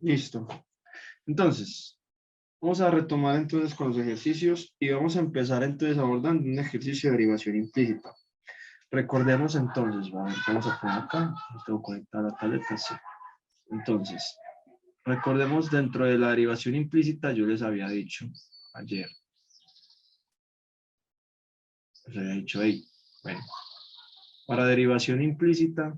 Listo. Entonces, vamos a retomar entonces con los ejercicios y vamos a empezar entonces abordando un ejercicio de derivación implícita. Recordemos entonces, vamos a poner acá, no tengo conectada la tableta, sí. Entonces, recordemos dentro de la derivación implícita, yo les había dicho ayer, les había dicho ahí, bueno, para derivación implícita,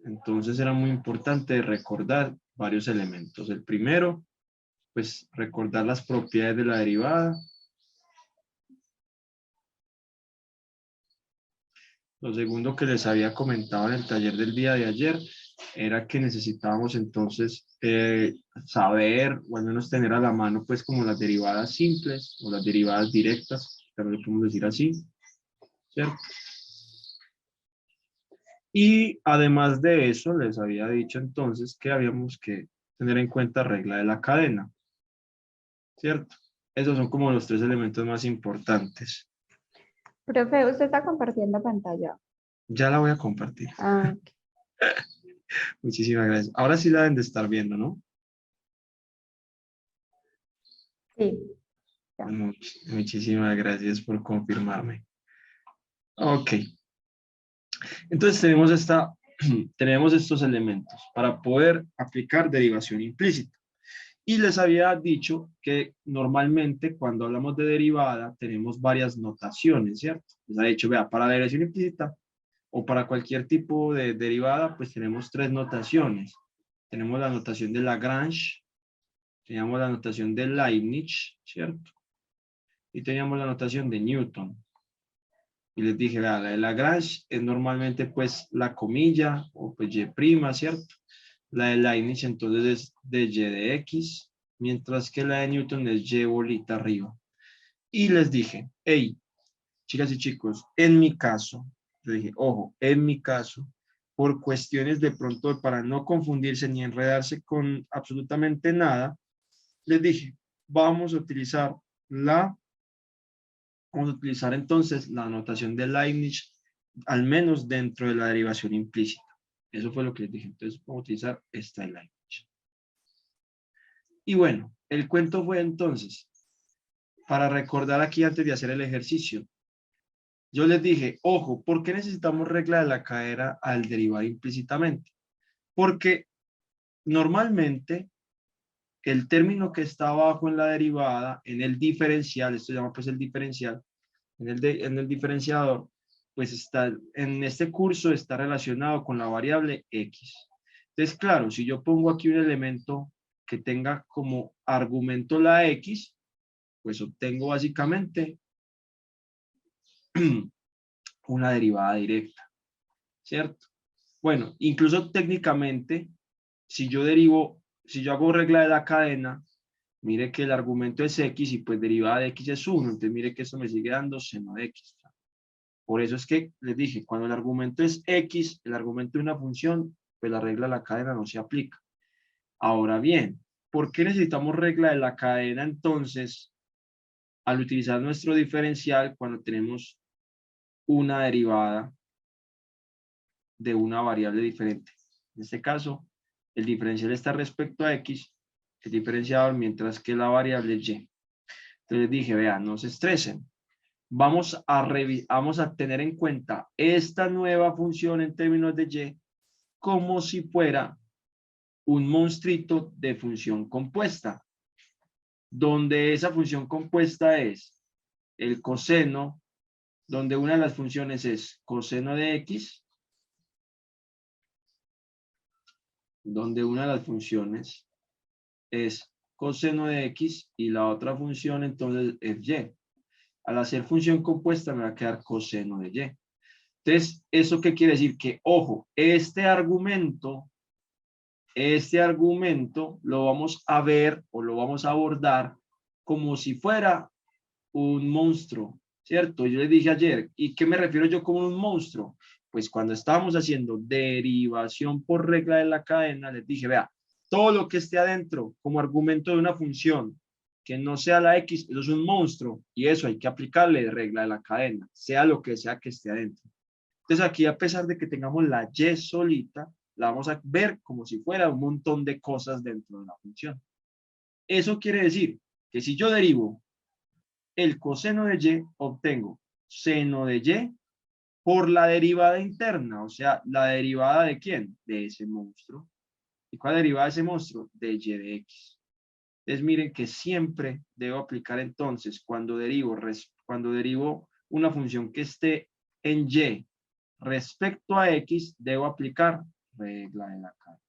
entonces era muy importante recordar varios elementos. El primero, pues recordar las propiedades de la derivada. Lo segundo que les había comentado en el taller del día de ayer era que necesitábamos entonces saber, o al menos tener a la mano, pues como las derivadas simples o las derivadas directas, también lo podemos decir así, ¿cierto? Y además de eso, les había dicho entonces que habíamos que tener en cuenta regla de la cadena, ¿cierto? Esos son como los tres elementos más importantes. Profe, usted está compartiendo pantalla. Ya la voy a compartir. Ah, ok. Muchísimas gracias. Ahora sí la deben de estar viendo, ¿no? Sí. Ya. Muchísimas gracias por confirmarme. Ok. Entonces tenemos estos elementos para poder aplicar derivación implícita. Y les había dicho que normalmente cuando hablamos de derivada tenemos varias notaciones, ¿cierto? Les había dicho, vea, para la derivación implícita o para cualquier tipo de derivada, pues tenemos tres notaciones. Tenemos la notación de Lagrange, teníamos la notación de Leibniz, ¿cierto? Y teníamos la notación de Newton. Y les dije, vea, la de Lagrange es normalmente pues la comilla o pues y', ¿cierto? La de Leibniz entonces es de y de x, mientras que la de Newton es y bolita arriba. Y les dije, hey, chicas y chicos, en mi caso, yo dije, ojo, en mi caso, por cuestiones de pronto para no confundirse ni enredarse con absolutamente nada, les dije, vamos a utilizar entonces la notación de Leibniz, al menos dentro de la derivación implícita. Eso fue lo que les dije. Entonces, vamos a utilizar esta de Leibniz. Y bueno, el cuento fue entonces, para recordar aquí antes de hacer el ejercicio, yo les dije, ojo, ¿por qué necesitamos regla de la cadena al derivar implícitamente? Porque normalmente el término que está abajo en la derivada, en el diferencial, esto se llama pues el diferencial, en el diferenciador, pues está, en este curso está relacionado con la variable x. Entonces, claro, si yo pongo aquí un elemento que tenga como argumento la x, pues obtengo básicamente una derivada directa, ¿cierto? Bueno, incluso técnicamente, si yo hago regla de la cadena, mire que el argumento es x y pues derivada de x es 1, entonces mire que esto me sigue dando seno de x. Por eso es que les dije, cuando el argumento es x, el argumento de una función, pues la regla de la cadena no se aplica. Ahora bien, ¿por qué necesitamos regla de la cadena entonces al utilizar nuestro diferencial cuando tenemos una derivada de una variable diferente? En este caso, el diferencial está respecto a x, el diferenciador, mientras que la variable es y. Entonces dije, vean, no se estresen. Vamos a tener en cuenta esta nueva función en términos de y como si fuera un monstruito de función compuesta, donde esa función compuesta es el coseno, donde una de las funciones es coseno de x, donde una de las funciones es coseno de x y la otra función entonces es y. Al hacer función compuesta me va a quedar coseno de y. Entonces, ¿eso qué quiere decir? Que, ojo, este argumento lo vamos a ver o lo vamos a abordar como si fuera un monstruo, ¿cierto? Yo les dije ayer, ¿y qué me refiero yo como un monstruo? Pues cuando estábamos haciendo derivación por regla de la cadena, les dije, vea, todo lo que esté adentro como argumento de una función que no sea la x, eso es un monstruo y eso hay que aplicarle regla de la cadena, sea lo que sea que esté adentro. Entonces aquí, a pesar de que tengamos la y solita, La vamos a ver como si fuera un montón de cosas dentro de la función. Eso quiere decir que si yo derivo el coseno de y, obtengo seno de y por la derivada interna, o sea, la derivada ¿de quién? De ese monstruo. ¿Y cuál derivada de ese monstruo? De y de x. Entonces miren que siempre debo aplicar entonces, cuando derivo una función que esté en y respecto a x, debo aplicar regla de la cara.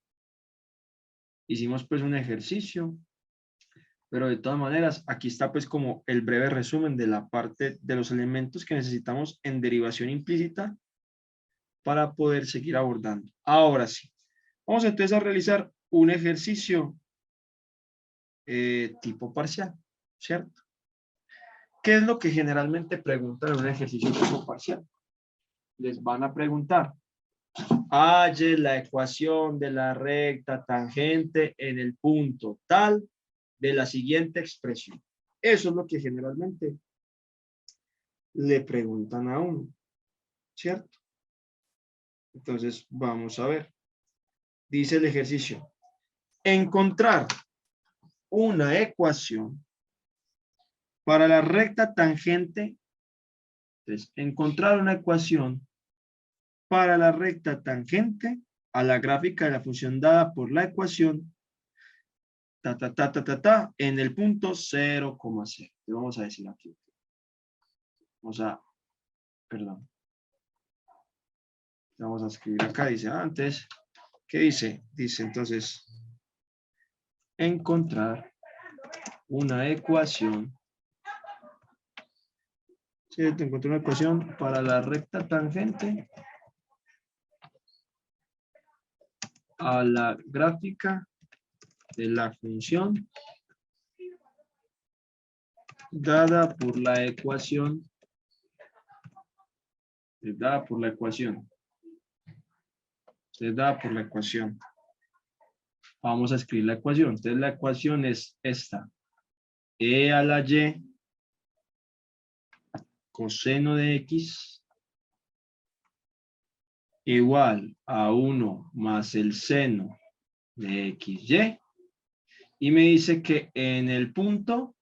Hicimos pues un ejercicio, pero de todas maneras, aquí está pues como el breve resumen de la parte de los elementos que necesitamos en derivación implícita para poder seguir abordando. Ahora sí, vamos entonces a realizar un ejercicio tipo parcial, ¿cierto? ¿Qué es lo que generalmente preguntan en un ejercicio tipo parcial? Les van a preguntar, halle la ecuación de la recta tangente en el punto tal de la siguiente expresión. Eso es lo que generalmente le preguntan a uno, ¿cierto? Entonces, vamos a ver. Dice el ejercicio, encontrar una ecuación para la recta tangente. Entonces, encontrar una ecuación para la recta tangente a la gráfica de la función dada por la ecuación en el punto 0,0. Vamos a decir aquí. Perdón. Vamos a escribir acá, dice antes. ¿Qué dice? Dice entonces, encontrar una ecuación. Sí, encontré una ecuación para la recta tangente a la gráfica de la función dada por la ecuación. Dada por la ecuación. Dada por la ecuación. Vamos a escribir la ecuación. Entonces la ecuación es esta. E a la y coseno de x igual a 1 más el seno de xy. Y me dice que en el punto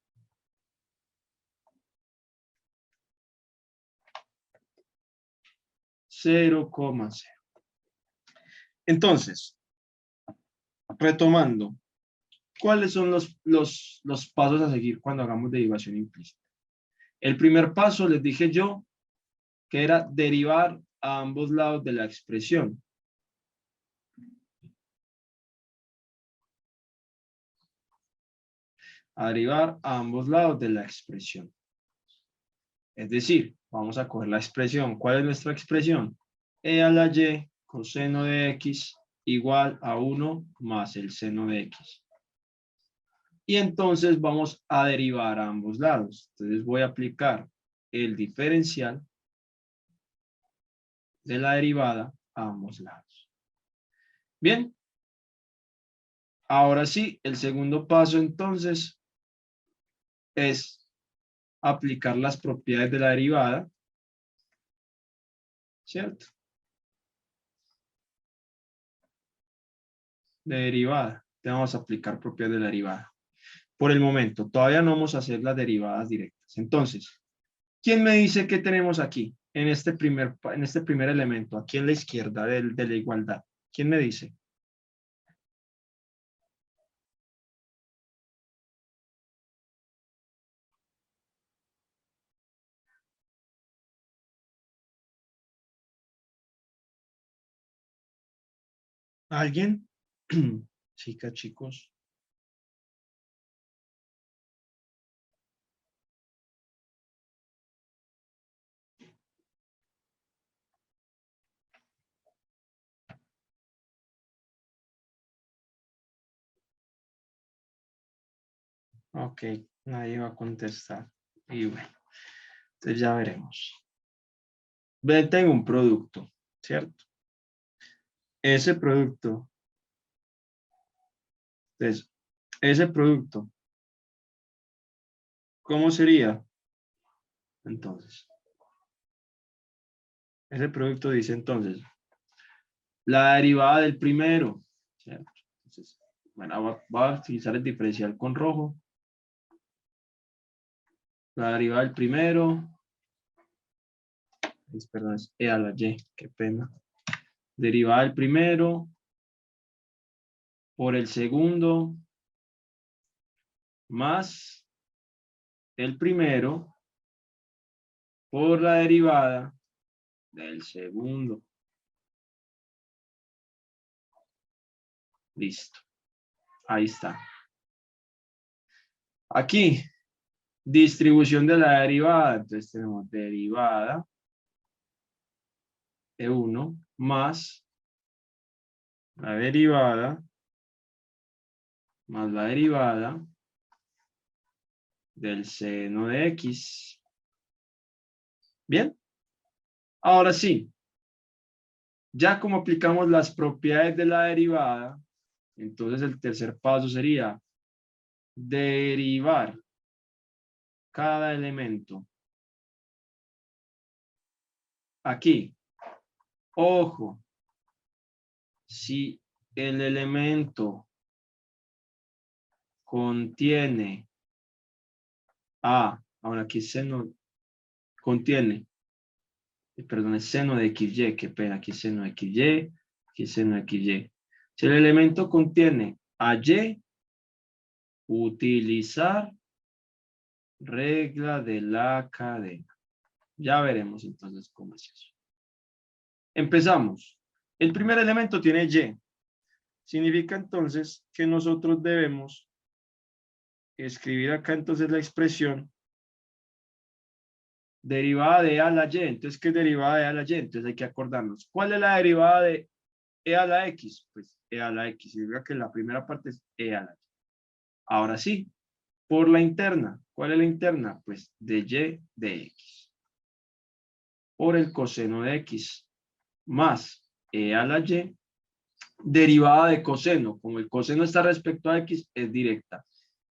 0,0. Entonces, retomando, ¿cuáles son los pasos a seguir cuando hagamos derivación implícita? El primer paso les dije yo que era derivar a ambos lados de la expresión. A derivar a ambos lados de la expresión. Es decir, vamos a coger la expresión. ¿Cuál es nuestra expresión? E a la y coseno de x igual a 1 más el seno de x. Y entonces vamos a derivar a ambos lados. Entonces voy a aplicar el diferencial de la derivada a ambos lados. Bien. Ahora sí, el segundo paso entonces es aplicar las propiedades de la derivada, ¿cierto? De derivada. Vamos a aplicar propiedades de la derivada. Por el momento, todavía no vamos a hacer las derivadas directas. Entonces, ¿quién me dice qué tenemos aquí? En este primer elemento, aquí en la izquierda de la igualdad. ¿Quién me dice? ¿Alguien? Chicas, chicos. Ok, nadie va a contestar. Y bueno, entonces ya veremos. Ven, tengo un producto, ¿cierto? Ese producto. Entonces, ese producto, ¿cómo sería? Entonces, ese producto dice entonces, la derivada del primero, ¿cierto? Entonces, bueno, voy a utilizar el diferencial con rojo. La derivada del primero, perdón, es e a la y, qué pena. Derivada del primero por el segundo más el primero por la derivada del segundo. Listo. Ahí está. Aquí, distribución de la derivada. Entonces tenemos derivada de 1 más la derivada del seno de x. Bien. Ahora sí. Ya como aplicamos las propiedades de la derivada, entonces el tercer paso sería derivar cada elemento. Aquí, ojo, si el elemento contiene ahora aquí seno, contiene, perdón, es seno de XY, qué pena, aquí seno de XY, aquí seno de XY. Si el elemento contiene a Y, utilizar regla de la cadena. Ya veremos entonces cómo es eso. Empezamos. El primer elemento tiene Y. Significa entonces que nosotros debemos escribir acá entonces la expresión derivada de a a la y. Entonces, ¿qué es derivada de a a la y? Entonces hay que acordarnos. ¿Cuál es la derivada de e a la x? Pues e a la x. Significa que la primera parte es e a la y. Ahora sí, por la interna. ¿Cuál es la interna? Pues de y de x. Por el coseno de x más e a la y, derivada de coseno. Como el coseno está respecto a x, es directa.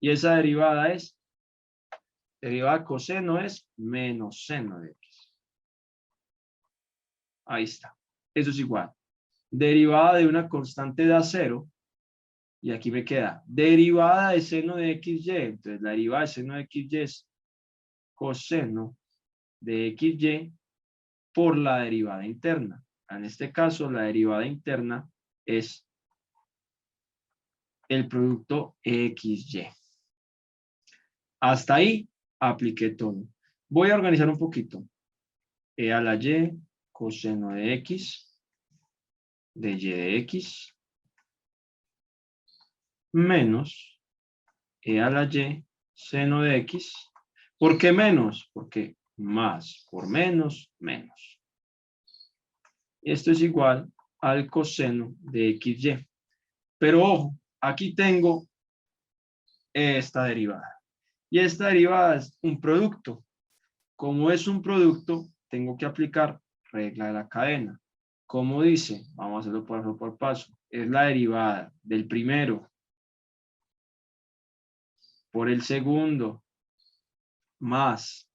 Y esa derivada es, derivada de coseno es menos seno de x. Ahí está. Eso es igual. Derivada de una constante de a cero. Y aquí me queda derivada de seno de xy. Entonces la derivada de seno de xy es coseno de xy por la derivada interna. En este caso, la derivada interna es el producto xy. Hasta ahí apliqué todo. Voy a organizar un poquito. E a la y, coseno de x, de y de x, menos e a la y, seno de x. ¿Por qué menos? Porque más por menos, menos. Esto es igual al coseno de xy. Pero ojo, aquí tengo esta derivada. Y esta derivada es un producto. Como es un producto, tengo que aplicar regla de la cadena. Como dice, vamos a hacerlo paso por paso. Es la derivada del primero por el segundo más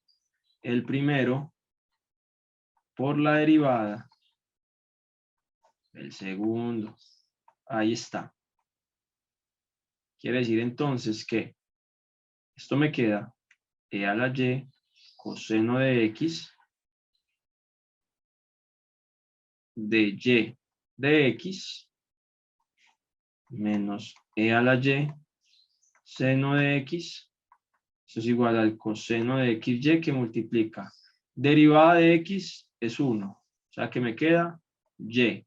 el primero por la derivada del segundo. Ahí está. Quiere decir entonces que esto me queda e a la y coseno de x de y de x menos e a la y seno de x. Eso es igual al coseno de xy que multiplica. Derivada de x es 1. O sea que me queda y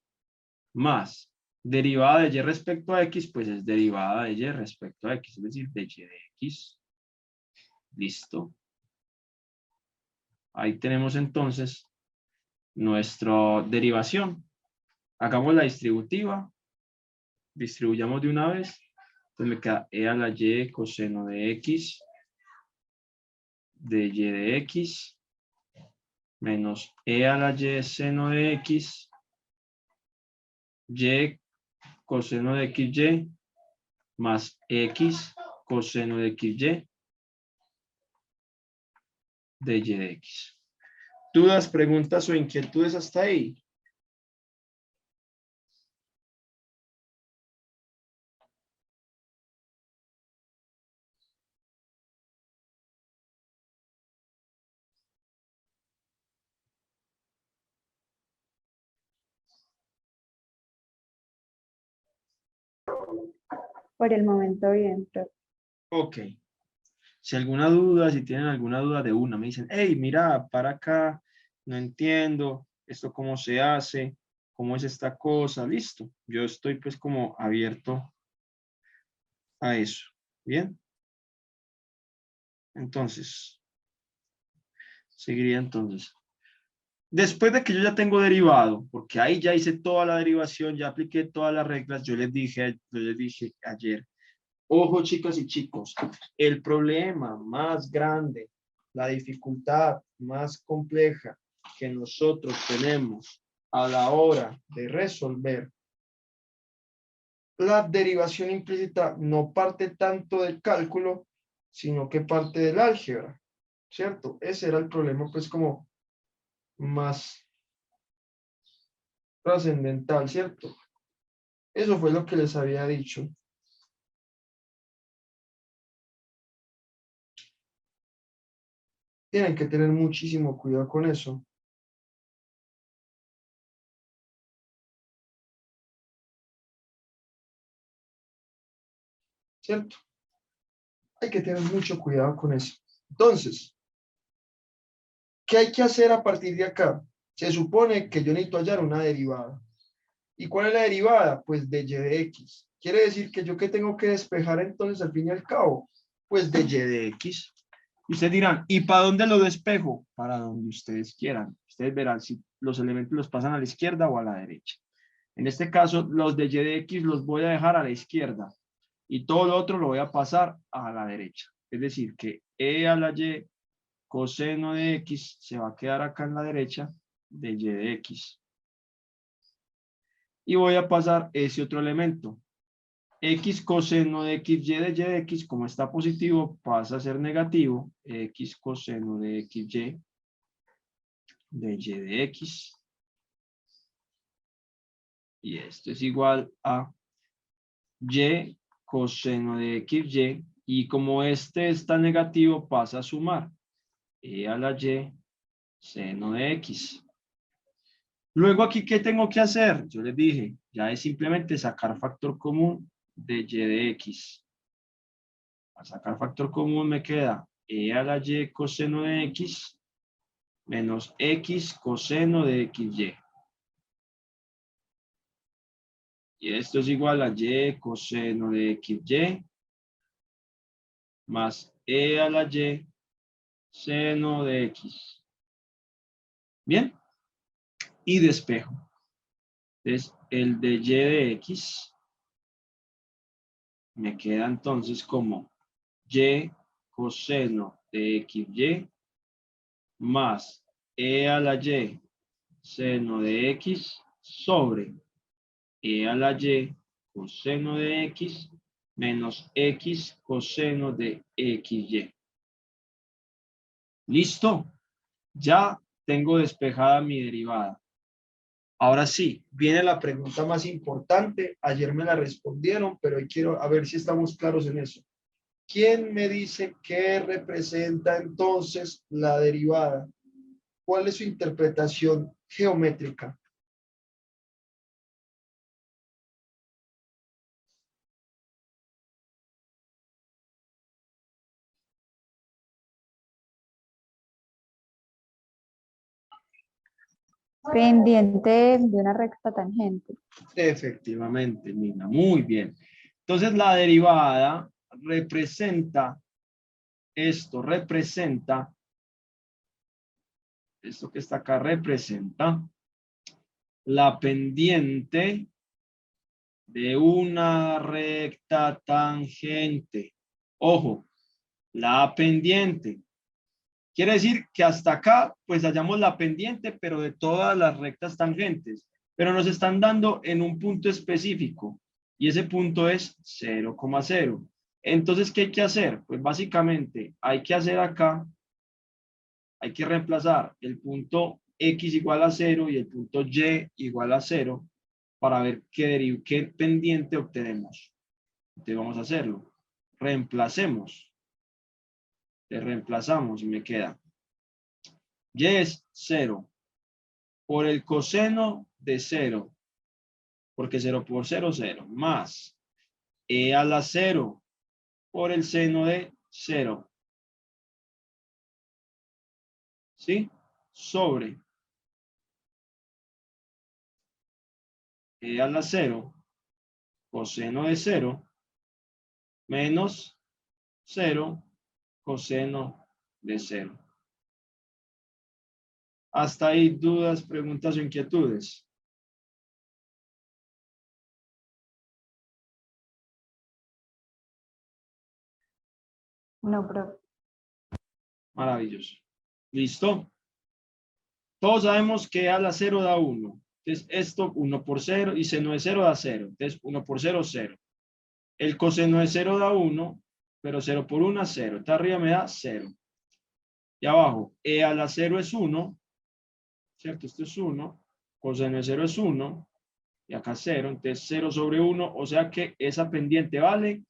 más derivada de y respecto a x, pues es derivada de y respecto a x, es decir, de y de x. Listo. Ahí tenemos entonces nuestra derivación. Hagamos la distributiva. Distribuyamos de una vez. Entonces me queda e a la y coseno de x de y de x menos e a la y seno de x y coseno de xy más x coseno de xy de y de x. ¿Dudas, preguntas o inquietudes hasta ahí? Por el momento bien, profe. Ok. Si alguna duda, si tienen alguna duda de una, me dicen, hey, mira, para acá, no entiendo, esto cómo se hace, cómo es esta cosa, listo. Yo estoy pues como abierto a eso. Bien. Entonces, seguiría entonces. Después de que yo ya tengo derivado, porque ahí ya hice toda la derivación, ya apliqué todas las reglas, yo les dije ayer, ojo chicas y chicos, el problema más grande, la dificultad más compleja que nosotros tenemos a la hora de resolver la derivación implícita no parte tanto del cálculo, sino que parte del álgebra, ¿cierto? Ese era el problema pues como más trascendental, ¿cierto? Eso fue lo que les había dicho. Tienen que tener muchísimo cuidado con eso. ¿Cierto? Hay que tener mucho cuidado con eso. Entonces, ¿qué hay que hacer a partir de acá? Se supone que yo necesito hallar una derivada. ¿Y cuál es la derivada? Pues de y de x. Quiere decir que yo qué tengo que despejar entonces al fin y al cabo, pues de y de x. Y ustedes dirán, ¿y para dónde lo despejo? Para donde ustedes quieran. Ustedes verán si los elementos los pasan a la izquierda o a la derecha. En este caso, los de y de x los voy a dejar a la izquierda y todo lo otro lo voy a pasar a la derecha. Es decir, que e a la y coseno de x se va a quedar acá en la derecha de y de x. Y voy a pasar ese otro elemento. X coseno de x, y de x, como está positivo, pasa a ser negativo. X coseno de x, de y de x. Y esto es igual a y coseno de x, y como este está negativo, pasa a sumar e a la y seno de x. Luego aquí, ¿qué tengo que hacer? Yo les dije, ya es simplemente sacar factor común de y de x. Al sacar factor común me queda e a la y coseno de x menos x coseno de xy. Y esto es igual a y coseno de xy más e a la y seno de x. Bien. Y despejo. Entonces, el de y de x me queda entonces como y coseno de xy más e a la y seno de x sobre e a la y coseno de x menos x coseno de xy. ¿Listo? Ya tengo despejada mi derivada. Ahora sí, viene la pregunta más importante. Ayer me la respondieron, pero hoy quiero a ver si estamos claros en eso. ¿Quién me dice qué representa entonces la derivada? ¿Cuál es su interpretación geométrica? Pendiente de una recta tangente. Efectivamente, Nina, muy bien. Entonces la derivada representa esto que está acá representa la pendiente de una recta tangente. Ojo, la pendiente. Quiere decir que hasta acá, pues hallamos la pendiente, pero de todas las rectas tangentes. Pero nos están dando en un punto específico. Y ese punto es 0,0. Entonces, ¿qué hay que hacer? Pues básicamente hay que hacer acá, hay que reemplazar el punto X igual a 0 y el punto Y igual a 0 para ver qué pendiente obtenemos. Entonces vamos a hacerlo. Reemplacemos. Le reemplazamos y me queda y es 0 por el coseno de 0, porque 0 por 0, 0, más e a la 0 por el seno de 0. ¿Sí? Sobre e a la 0 coseno de 0 menos 0 coseno de 0. Hasta ahí, dudas, preguntas o inquietudes. No, profe. Maravilloso. ¿Listo? Todos sabemos que a la 0 da 1. Entonces, esto 1 por 0 y seno de 0 da 0. Entonces, 1 por 0, 0. El coseno de 0 da 1, pero 0 por 1, 0. Está arriba me da 0. Y abajo, e a la 0 es 1, ¿cierto? Esto es 1. Coseno de 0 es 1. Y acá 0. Entonces, 0 sobre 1. O sea que esa pendiente vale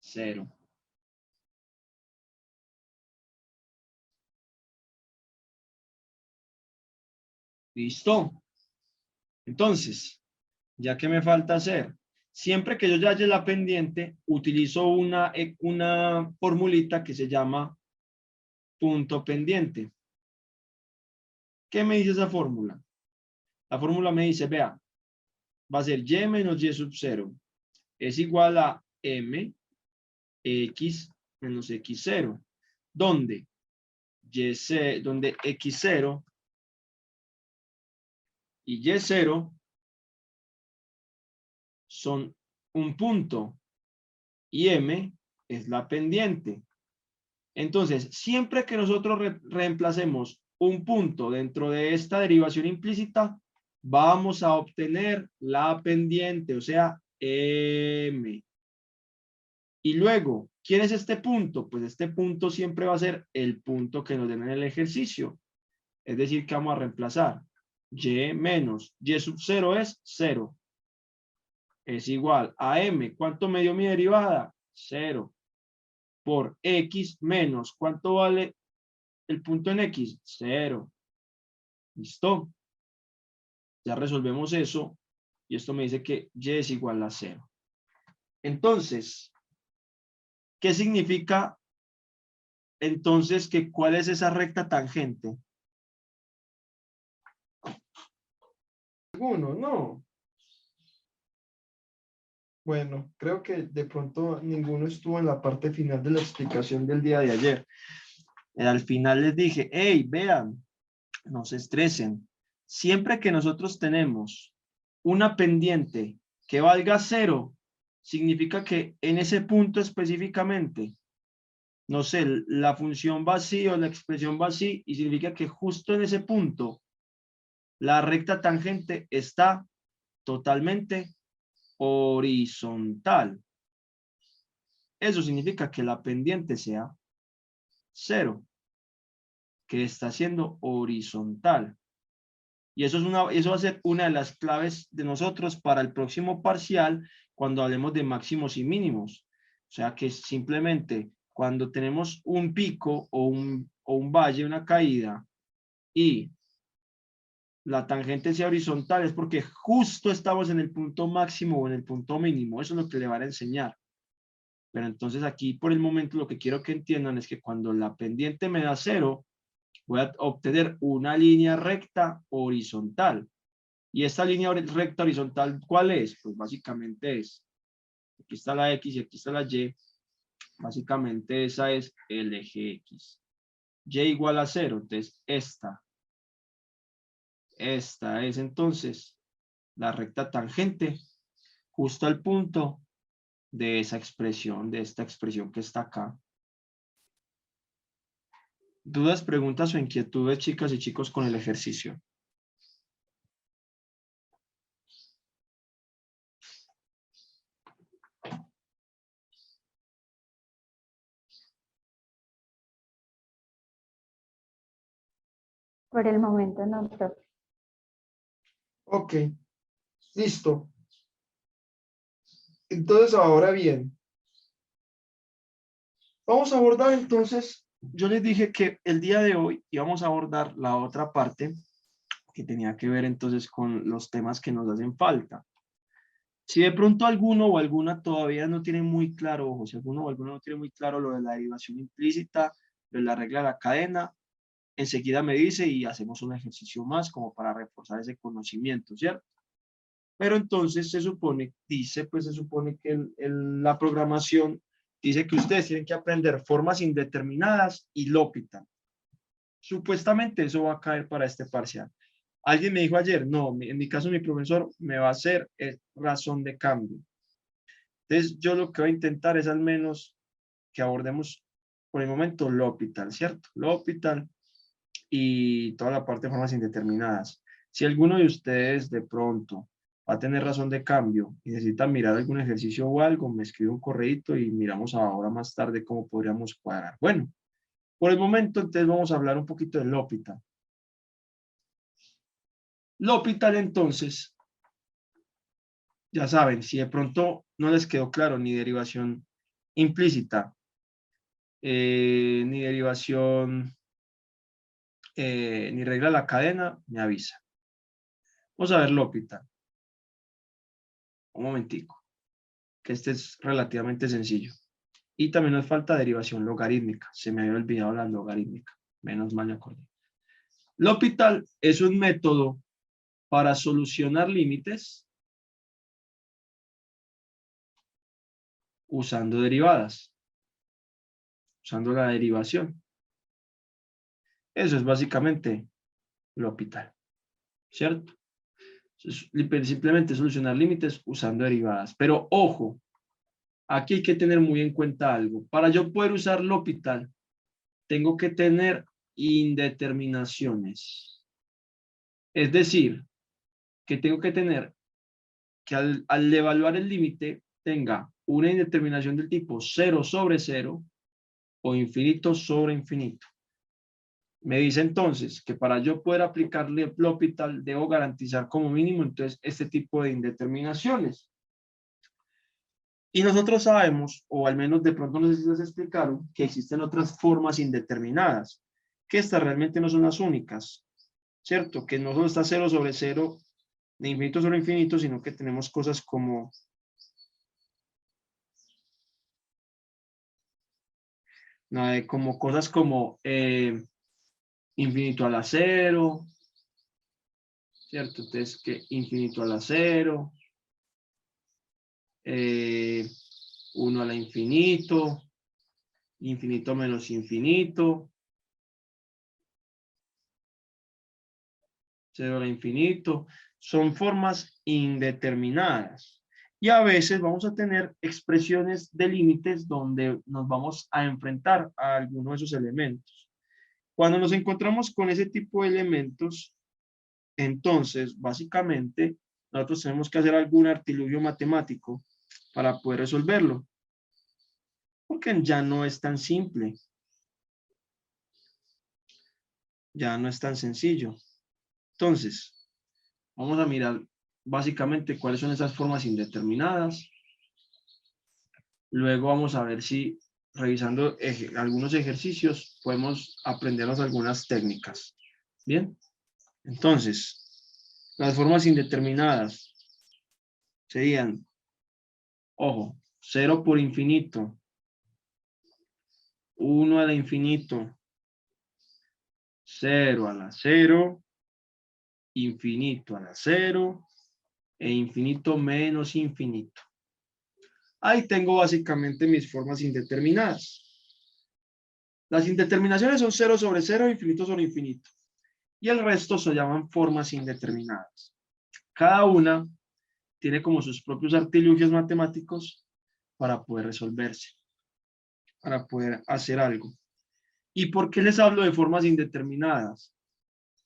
0. ¿Listo? Entonces, ya que me falta hacer, siempre que yo ya halle la pendiente, utilizo una formulita que se llama punto pendiente. ¿Qué me dice esa fórmula? La fórmula me dice, vea, va a ser y menos y sub 0 es igual a m x menos x0, donde donde x0 y y0 son un punto y m es la pendiente. Entonces, siempre que nosotros reemplacemos un punto dentro de esta derivación implícita, vamos a obtener la pendiente, o sea, m. Y luego, ¿quién es este punto? Pues este punto siempre va a ser el punto que nos den en el ejercicio. Es decir, que vamos a reemplazar y menos y sub 0 es 0. Es igual a m. ¿Cuánto me dio mi derivada? 0. Por x menos, ¿cuánto vale el punto en x? 0. ¿Listo? Ya resolvemos eso. Y esto me dice que y es igual a 0. Entonces, ¿qué significa entonces que cuál es esa recta tangente? ¿Alguno? No. Bueno, creo que de pronto ninguno estuvo en la parte final de la explicación del día de ayer. Al final les dije, hey, vean, no se estresen. Siempre que nosotros tenemos una pendiente que valga 0, significa que en ese punto específicamente, no sé, la función va así o la expresión va así, y significa que justo en ese punto la recta tangente está totalmente horizontal. Eso significa que la pendiente sea 0, que está siendo horizontal. Y eso va a ser una de las claves de nosotros para el próximo parcial cuando hablemos de máximos y mínimos. O sea que simplemente cuando tenemos un pico o un valle, una caída, y la tangente sea horizontal, es porque justo estamos en el punto máximo o en el punto mínimo. Eso es lo que le van a enseñar. Pero entonces aquí por el momento lo que quiero que entiendan es que cuando la pendiente me da 0, voy a obtener una línea recta horizontal. ¿Y esta línea recta horizontal cuál es? Pues básicamente es, aquí está la X y aquí está la Y, básicamente esa es el eje X. Y igual a 0, entonces esta es entonces la recta tangente justo al punto de esa expresión, de esta expresión que está acá. ¿Dudas, preguntas o inquietudes, chicas y chicos, con el ejercicio? Por el momento no, profe. Ok, listo. Entonces, ahora bien, vamos a abordar entonces, yo les dije que el día de hoy íbamos a abordar la otra parte que tenía que ver entonces con los temas que nos hacen falta. Si de pronto alguno o alguna todavía no tiene muy claro, ojo, si alguno o alguna no tiene muy claro lo de la derivación implícita, lo de la regla de la cadena, enseguida me dice y hacemos un ejercicio más como para reforzar ese conocimiento, ¿cierto? Pero entonces se supone, se supone que la programación dice que ustedes tienen que aprender formas indeterminadas y L'Hopital. Supuestamente eso va a caer para este parcial. Alguien me dijo ayer, no, en mi caso mi profesor me va a hacer razón de cambio. Entonces yo lo que voy a intentar es al menos que abordemos por el momento L'Hopital, ¿cierto? L'Hopital y toda la parte de formas indeterminadas. Si alguno de ustedes de pronto va a tener razón de cambio y necesita mirar algún ejercicio o algo, me escribe un correíto y miramos ahora más tarde cómo podríamos cuadrar. Bueno, por el momento entonces vamos a hablar un poquito del L'Hopital. L'Hopital entonces, ya saben, si de pronto no les quedó claro ni derivación implícita, ni derivación, ni regla de la cadena, me avisa. Vamos a ver L'Hopital. Un momentico, que este es relativamente sencillo. Y también nos falta derivación logarítmica. Se me había olvidado la logarítmica. Menos mal me acordé. L'Hopital es un método para solucionar límites usando derivadas, usando la derivación. Eso es básicamente L'Hopital, ¿cierto? Simplemente solucionar límites usando derivadas. Pero ojo, aquí hay que tener muy en cuenta algo. Para yo poder usar L'Hopital, tengo que tener indeterminaciones. Es decir, que tengo que tener que al evaluar el límite tenga una indeterminación del tipo 0 sobre 0 o infinito sobre infinito. Me dice entonces que para yo poder aplicarle L'Hopital debo garantizar como mínimo entonces este tipo de indeterminaciones. Y nosotros sabemos, o al menos de pronto nos explicaron, que existen otras formas indeterminadas, que estas realmente no son las únicas, ¿cierto? Que no solo está 0 sobre 0 de infinito sobre infinito, sino que tenemos cosas como cosas como infinito a la 0, ¿cierto? Entonces, que infinito a la 0, 1 a la infinito, infinito menos infinito, 0 a la infinito, son formas indeterminadas. Y a veces vamos a tener expresiones de límites donde nos vamos a enfrentar a alguno de esos elementos. Cuando nos encontramos con ese tipo de elementos, entonces, básicamente, nosotros tenemos que hacer algún artilugio matemático para poder resolverlo, porque ya no es tan simple, ya no es tan sencillo. Entonces, vamos a mirar básicamente cuáles son esas formas indeterminadas. Luego vamos a ver si, revisando algunos ejercicios, podemos aprendernos algunas técnicas. Bien, entonces, las formas indeterminadas serían, ojo, 0 por infinito, 1 al infinito, 0 a la 0, infinito a la 0 e infinito menos infinito. Ahí tengo básicamente mis formas indeterminadas. Las indeterminaciones son 0 sobre 0, infinito sobre infinito. Y el resto se llaman formas indeterminadas. Cada una tiene como sus propios artilugios matemáticos para poder resolverse, para poder hacer algo. ¿Y por qué les hablo de formas indeterminadas?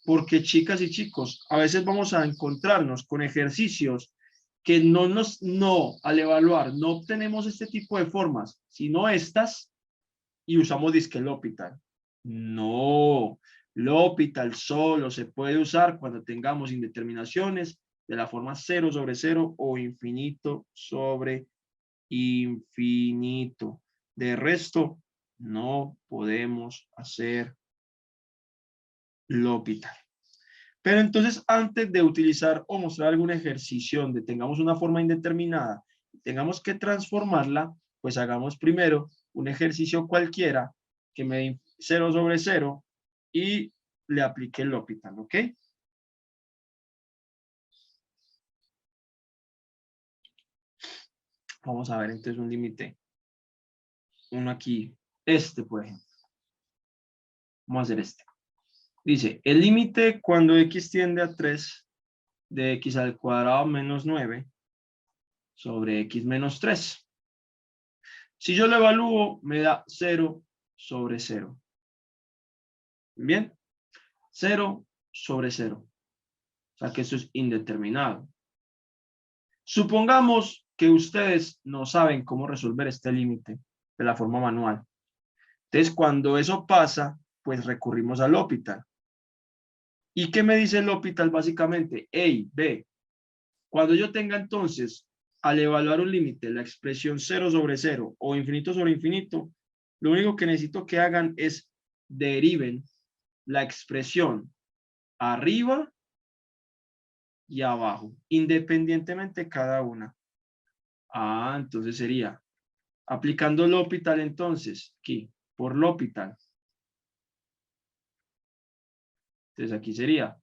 Porque chicas y chicos, a veces vamos a encontrarnos con ejercicios que al evaluar, no obtenemos este tipo de formas, sino estas, y usamos disque L'Hopital. No, L'Hopital solo se puede usar cuando tengamos indeterminaciones de la forma 0 sobre 0 o infinito sobre infinito. De resto, no podemos hacer L'Hopital. Pero entonces, antes de utilizar o mostrar algún ejercicio donde tengamos una forma indeterminada, tengamos que transformarla, pues hagamos primero un ejercicio cualquiera que me dé 0 sobre 0 y le aplique el L'Hopital, ¿ok? Vamos a ver entonces un límite. Uno aquí, por ejemplo. Vamos a hacer este. Dice, el límite cuando x tiende a 3 de x al cuadrado menos 9 sobre x menos 3. Si yo lo evalúo, me da 0 sobre 0. Bien, 0 sobre 0. O sea que eso es indeterminado. Supongamos que ustedes no saben cómo resolver este límite de la forma manual. Entonces, cuando eso pasa, pues recurrimos al L'Hopital. ¿Y qué me dice el L'Hopital básicamente? Hey, ve, cuando yo tenga entonces, al evaluar un límite, la expresión 0 sobre 0 o infinito sobre infinito, lo único que necesito que hagan es deriven la expresión arriba y abajo, independientemente cada una. Ah, entonces sería, aplicando L'Hopital entonces, aquí, por L'Hopital. Entonces aquí sería,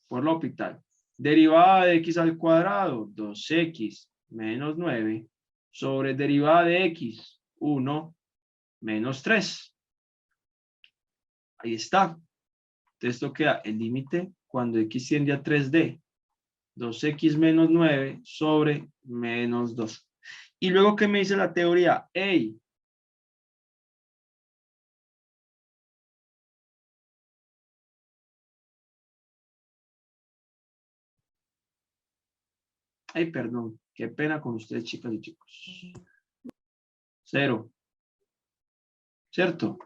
por L'Hopital, derivada de x al cuadrado, 2x menos 9, sobre derivada de x, 1 menos 3. Ahí está. Entonces esto queda el límite cuando x tiende a 3D. 2x menos 9 sobre menos 2. Y luego, ¿qué me dice la teoría? Hey, ay, perdón, qué pena con ustedes, chicas y chicos. 0, ¿cierto?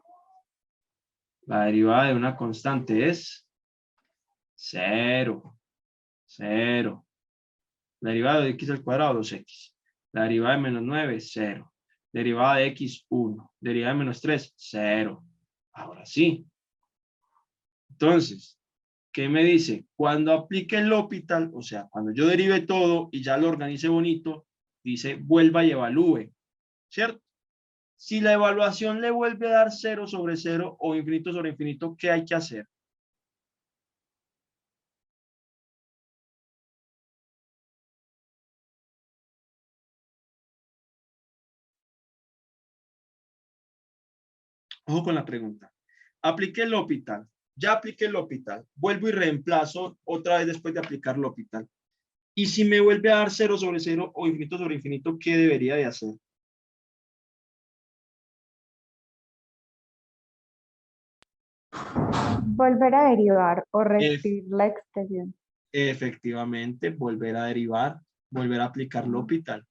La derivada de una constante es 0. 0. La derivada de x al cuadrado, 2x. La derivada de menos 9, 0. Derivada de x, 1. Derivada de menos 3, 0. Ahora sí. Entonces, ¿qué me dice? Cuando aplique el L'Hopital, o sea, cuando yo derive todo y ya lo organice bonito, dice vuelva y evalúe, ¿cierto? Si la evaluación le vuelve a dar 0 sobre 0 o infinito sobre infinito, ¿qué hay que hacer? Ojo con la pregunta. Apliqué el L'Hopital. Ya apliqué el L'Hopital. Vuelvo y reemplazo otra vez después de aplicar el L'Hopital. Y si me vuelve a dar 0 sobre 0 o infinito sobre infinito, ¿qué debería de hacer? Volver a derivar o Ef- reescribir la expresión. Efectivamente, volver a derivar, volver a aplicar L'Hopital.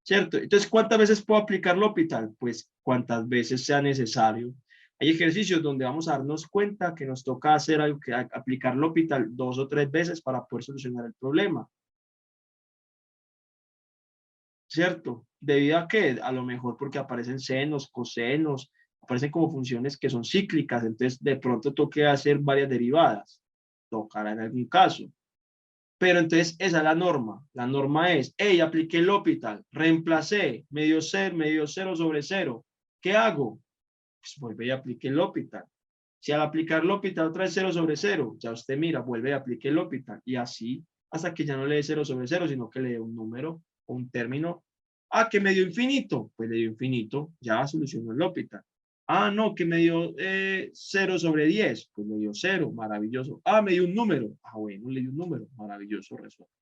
¿Cierto? Entonces, ¿cuántas veces puedo aplicar L'Hopital? Pues cuantas veces sea necesario. Hay ejercicios donde vamos a darnos cuenta que nos toca hacer algo que aplicar L'Hopital 2 o 3 veces para poder solucionar el problema. ¿Cierto? ¿Debido a qué? A lo mejor porque aparecen senos, cosenos, aparecen como funciones que son cíclicas, entonces de pronto toque hacer varias derivadas. Tocará en algún caso. Pero entonces esa es la norma. La norma es, hey, apliqué el L'Hopital, reemplacé, me dio 0 sobre 0. ¿Qué hago? Pues vuelve y aplique el L'Hopital. Si al aplicar L'Hopital otra vez 0 sobre 0, ya usted mira, vuelve y aplique el L'Hopital. Y así hasta que ya no le dé 0 sobre 0, sino que le dé un número o un término. Ah, que me dio infinito. Pues le dio infinito, ya solucionó el L'Hopital. Ah, no, que me dio 0 sobre 10. Pues le dio 0, maravilloso. Ah, me dio un número. Ah, bueno, le dio un número, maravilloso, resuelto.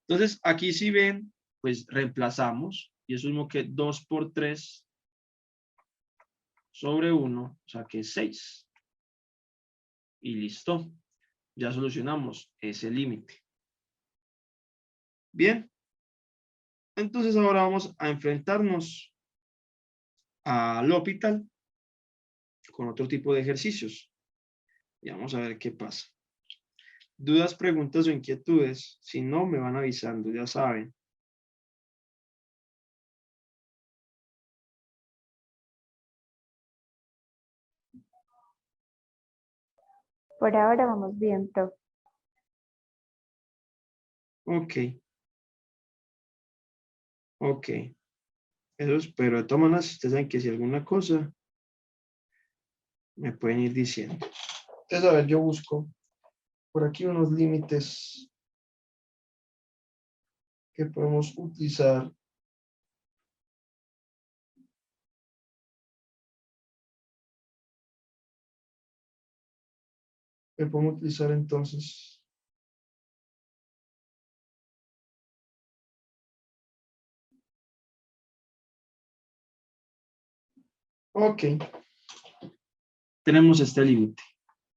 Entonces, aquí si ven, pues reemplazamos. Y eso mismo que 2 por 3 sobre 1, o sea que es 6. Y listo. Ya solucionamos ese límite. Bien, entonces ahora vamos a enfrentarnos al L'Hopital con otro tipo de ejercicios. Y vamos a ver qué pasa. Dudas, preguntas o inquietudes, si no, me van avisando, ya saben. Por ahora vamos bien, profe. Ok. Ok. Eso espero. De todas maneras, ustedes saben que si alguna cosa, me pueden ir diciendo. Entonces, a ver, yo busco por aquí unos límites que podemos utilizar. Que podemos utilizar entonces. Ok. Tenemos este límite.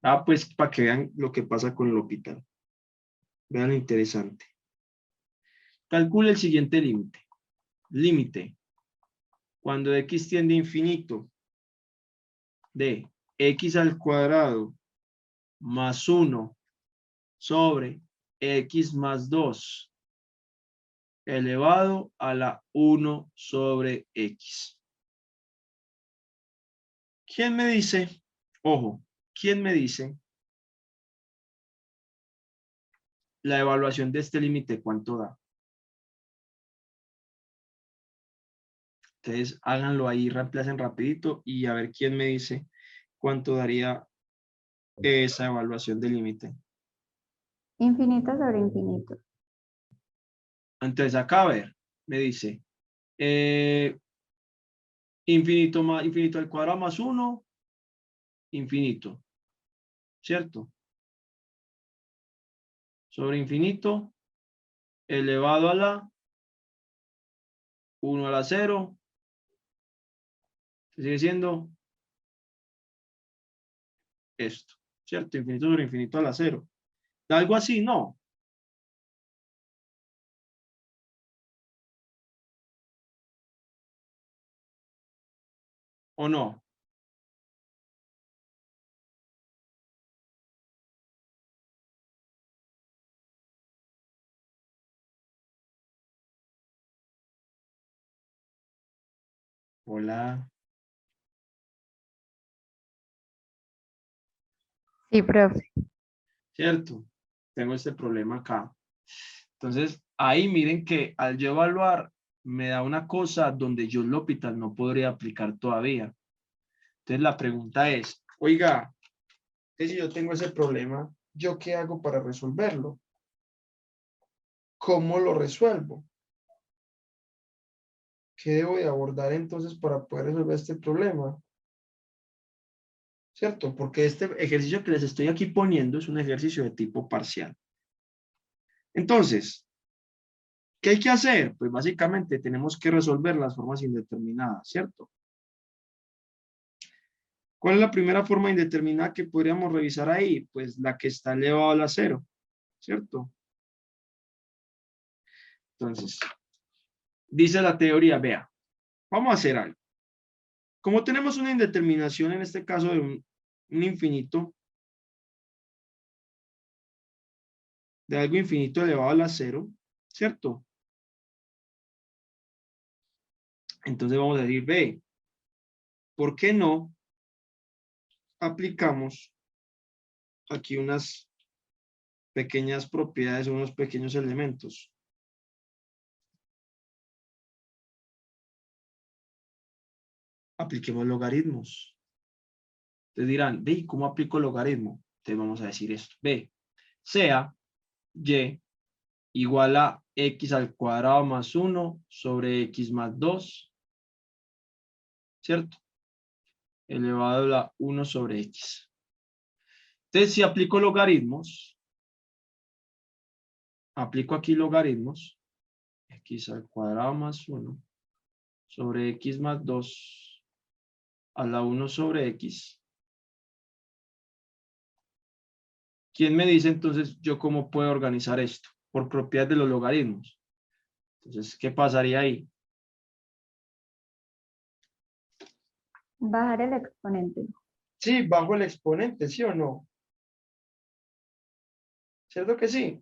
Ah, pues para que vean lo que pasa con el hospital. Vean lo interesante. Calcule el siguiente límite. Límite. Cuando x tiende a infinito de x al cuadrado más 1 sobre x más 2 elevado a la 1 sobre x. ¿Quién me dice? Ojo, ¿quién me dice la evaluación de este límite cuánto da? Entonces háganlo ahí, reemplacen rapidito y a ver quién me dice cuánto daría esa evaluación del límite. Infinito sobre infinito. Entonces acá a ver, me dice infinito más infinito al cuadrado más 1, infinito, ¿cierto? Sobre infinito elevado a la 1 a la 0, sigue siendo esto, ¿cierto? Infinito sobre infinito a la 0. ¿Da algo así? No. ¿O no? Hola, Sí, profe. ¿cierto? Tengo este problema acá. Entonces, ahí miren que al yo evaluar, me da una cosa donde yo el hospital no podría aplicar todavía. Entonces, la pregunta es, oiga, ¿qué si yo tengo ese problema? ¿Yo qué hago para resolverlo? ¿Cómo lo resuelvo? ¿Qué debo de abordar entonces para poder resolver este problema? ¿Cierto? Porque este ejercicio que les estoy aquí poniendo es un ejercicio de tipo parcial. Entonces, ¿qué hay que hacer? Pues básicamente tenemos que resolver las formas indeterminadas, ¿cierto? ¿Cuál es la primera forma indeterminada que podríamos revisar ahí? Pues la que está elevado a la 0, ¿cierto? Entonces, dice la teoría, vea, vamos a hacer algo. Como tenemos una indeterminación, en este caso de un infinito, de algo infinito elevado a la 0, ¿cierto? Entonces vamos a decir, ve, ¿por qué no aplicamos aquí unas pequeñas propiedades, unos pequeños elementos? Apliquemos logaritmos. Entonces dirán, ve, ¿cómo aplico logaritmo? Entonces vamos a decir esto, ve, sea y igual a x al cuadrado más 1 sobre x más 2, ¿cierto? Elevado a la 1 sobre x. Entonces, si aplico logaritmos, aplico aquí logaritmos, x al cuadrado más 1 sobre x más 2 a la 1 sobre x. ¿Quién me dice entonces yo cómo puedo organizar esto? Por propiedades de los logaritmos. Entonces, ¿qué pasaría ahí? Bajar el exponente. Sí, bajo el exponente, ¿sí o no? ¿Cierto que sí?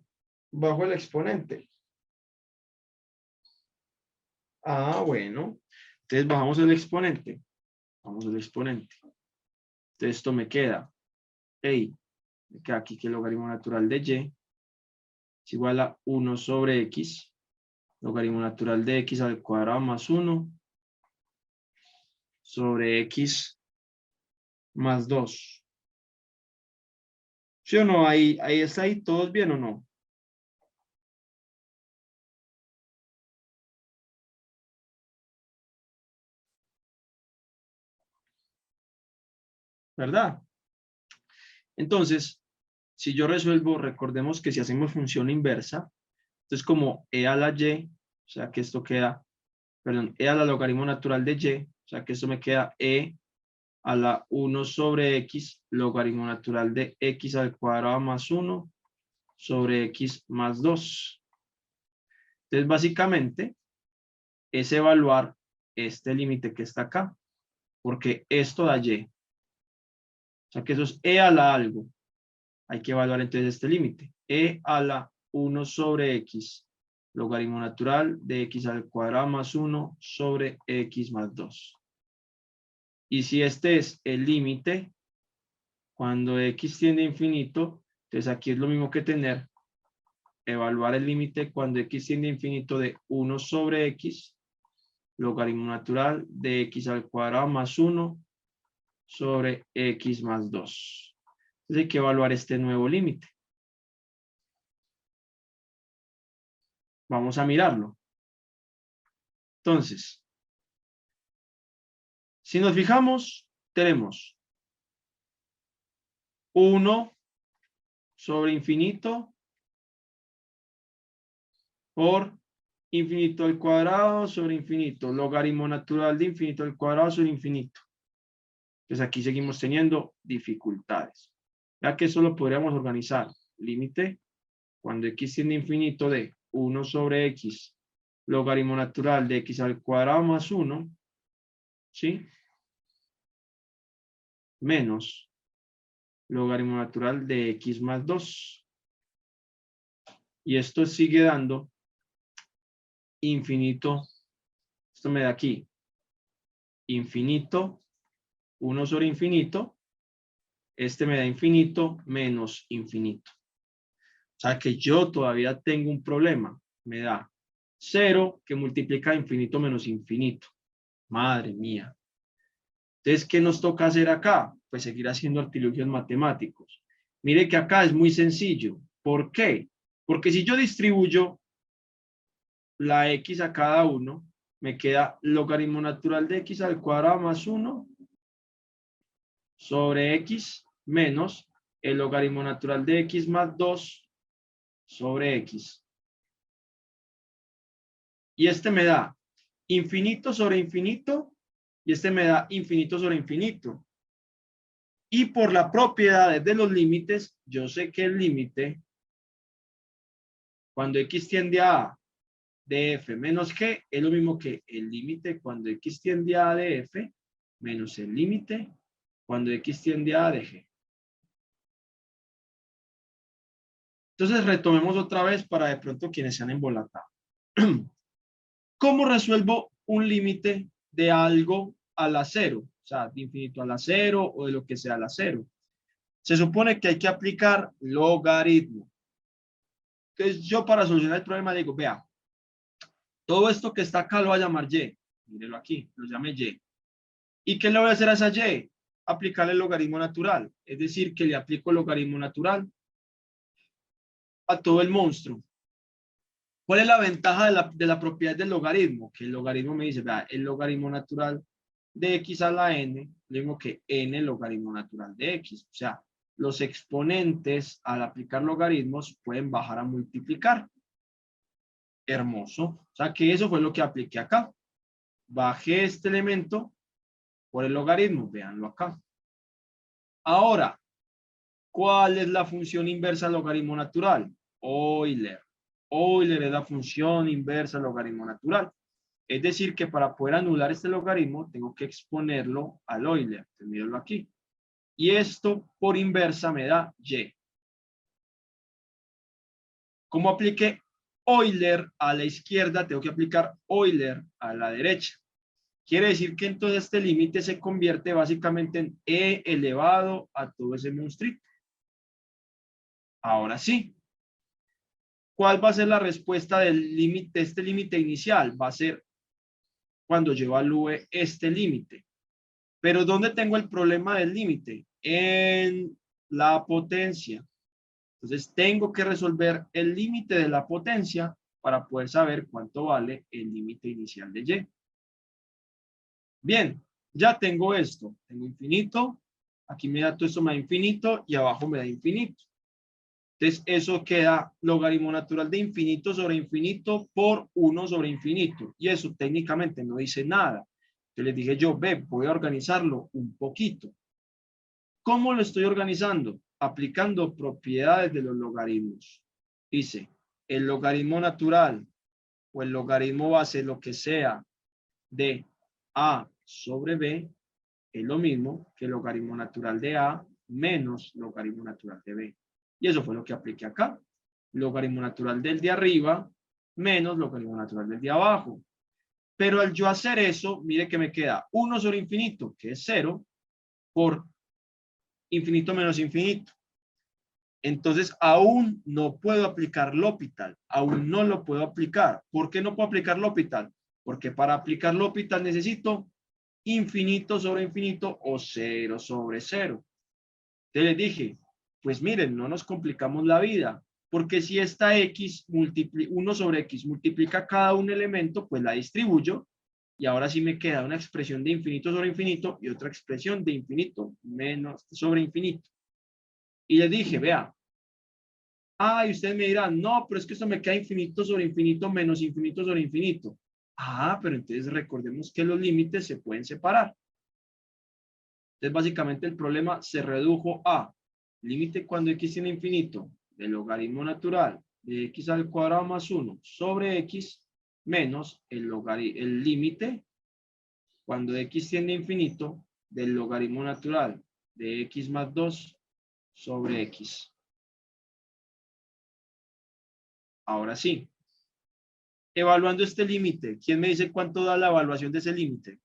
Bajo el exponente. Ah, bueno. Entonces bajamos el exponente. Vamos al exponente. Entonces esto me queda. Hey, Me queda aquí que el logaritmo natural de y es igual a 1 sobre x, logaritmo natural de x al cuadrado más 1 sobre x más 2. ¿Sí o no? Ahí está ahí, ¿todos bien o no? ¿Verdad? Entonces, si yo resuelvo, recordemos que si hacemos función inversa, entonces como e a la y, o sea que esto queda, perdón, e a la logaritmo natural de y, o sea que esto me queda e a la 1 sobre x, logaritmo natural de x al cuadrado más 1 sobre x más 2. Entonces, básicamente, es evaluar este límite que está acá, porque esto da y. O sea que eso es e a la algo. Hay que evaluar entonces este límite. E a la 1 sobre x, logaritmo natural de x al cuadrado más 1 sobre x más 2. Y si este es el límite, cuando x tiende a infinito, entonces aquí es lo mismo que tener, evaluar el límite cuando x tiende a infinito de 1 sobre x, logaritmo natural de x al cuadrado más 1 sobre x más 2. Entonces hay que evaluar este nuevo límite. Vamos a mirarlo. Entonces, si nos fijamos, tenemos 1 sobre infinito por infinito al cuadrado sobre infinito, logaritmo natural de infinito al cuadrado sobre infinito. Entonces aquí seguimos teniendo dificultades. Ya que eso lo podríamos organizar. Límite cuando x tiende a infinito de 1 sobre x, logaritmo natural de x al cuadrado más 1, ¿sí? Menos logaritmo natural de x más 2. Y esto sigue dando infinito. Esto me da aquí infinito, 1 sobre infinito. Este me da infinito menos infinito. O sea que yo todavía tengo un problema. Me da 0 que multiplica infinito menos infinito. Madre mía. Entonces, ¿qué nos toca hacer acá? Pues seguir haciendo artilugios matemáticos. Mire que acá es muy sencillo. ¿Por qué? Porque si yo distribuyo la x a cada uno, me queda logaritmo natural de x al cuadrado más 1 sobre x menos el logaritmo natural de x más 2 sobre x. Y este me da infinito sobre infinito y este me da infinito sobre infinito. Y por la propiedad de los límites, yo sé que el límite, cuando x tiende a A de f menos g, es lo mismo que el límite cuando x tiende a A de f menos el límite cuando x tiende a A de g. Entonces retomemos otra vez para de pronto quienes se han embolatado. ¿Cómo resuelvo un límite de algo a la cero? O sea, de infinito a la cero o de lo que sea a la cero. Se supone que hay que aplicar logaritmo. Entonces yo para solucionar el problema digo, vea, todo esto que está acá lo voy a llamar y. Mírelo aquí, lo llame y. ¿Y qué le voy a hacer a esa y? Aplicarle el logaritmo natural. Es decir, que le aplico el logaritmo natural a todo el monstruo. ¿Cuál es la ventaja de la propiedad del logaritmo? Que el logaritmo me dice, vea, el logaritmo natural de x a la n, lo mismo que n logaritmo natural de x. O sea, los exponentes al aplicar logaritmos pueden bajar a multiplicar. Hermoso. O sea, que eso fue lo que apliqué acá. Bajé este elemento por el logaritmo. Véanlo acá. Ahora, ¿cuál es la función inversa al logaritmo natural? Euler. Euler es la función inversa al logaritmo natural. Es decir, que para poder anular este logaritmo, tengo que exponerlo al Euler. Entonces, mírenlo aquí. Y esto por inversa me da y. ¿Cómo apliqué Euler a la izquierda? Tengo que aplicar Euler a la derecha. Quiere decir que entonces este límite se convierte básicamente en e elevado a todo ese monstruito. Ahora sí. ¿Cuál va a ser la respuesta del límite, este límite inicial? Va a ser cuando yo evalúe este límite. Pero ¿dónde tengo el problema del límite? En la potencia. Entonces tengo que resolver el límite de la potencia para poder saber cuánto vale el límite inicial de Y. Bien, ya tengo esto. Tengo infinito. Aquí me da todo esto, me da infinito y abajo me da infinito. Entonces, eso queda logaritmo natural de infinito sobre infinito por 1 sobre infinito. Y eso técnicamente no dice nada. Entonces les dije yo, ve, voy a organizarlo un poquito. ¿Cómo lo estoy organizando? Aplicando propiedades de los logaritmos. Dice, el logaritmo natural o el logaritmo base, lo que sea, de A sobre B, es lo mismo que el logaritmo natural de A menos logaritmo natural de B. Y eso fue lo que apliqué acá. Logaritmo natural del de arriba menos logaritmo natural del de abajo. Pero al yo hacer eso, mire que me queda 1 sobre infinito, que es 0, por infinito menos infinito. Entonces, aún no puedo aplicar L'Hopital. Aún no lo puedo aplicar. ¿Por qué no puedo aplicar L'Hopital? Porque para aplicar L'Hopital necesito infinito sobre infinito o 0 sobre 0. Entonces les dije, pues miren, no nos complicamos la vida, porque si esta x, 1 sobre x multiplica cada un elemento, pues la distribuyo, y ahora sí me queda una expresión de infinito sobre infinito y otra expresión de infinito menos sobre infinito. Y les dije, vea, y ustedes me dirán, no, pero es que esto me queda infinito sobre infinito menos infinito sobre infinito. Pero entonces recordemos que los límites se pueden separar. Entonces, básicamente el problema se redujo a límite cuando x tiene infinito del logaritmo natural de x al cuadrado más 1 sobre x menos el límite cuando x tiende a infinito del logaritmo natural de x más 2 sobre x. Ahora sí. Evaluando este límite, ¿quién me dice cuánto da la evaluación de ese límite?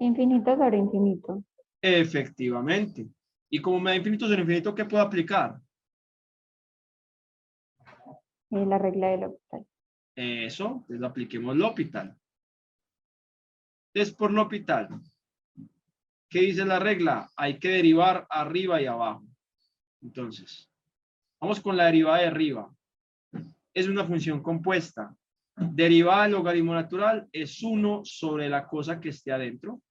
Infinito sobre infinito. Efectivamente. Y como me da infinito sobre infinito, ¿qué puedo aplicar? La regla del L'Hopital. Eso, entonces apliquemos L'Hopital. Entonces, por L'Hopital, ¿qué dice la regla? Hay que derivar arriba y abajo. Entonces, vamos con la derivada de arriba. Es una función compuesta. Derivada del logaritmo natural es 1 sobre la cosa que esté adentro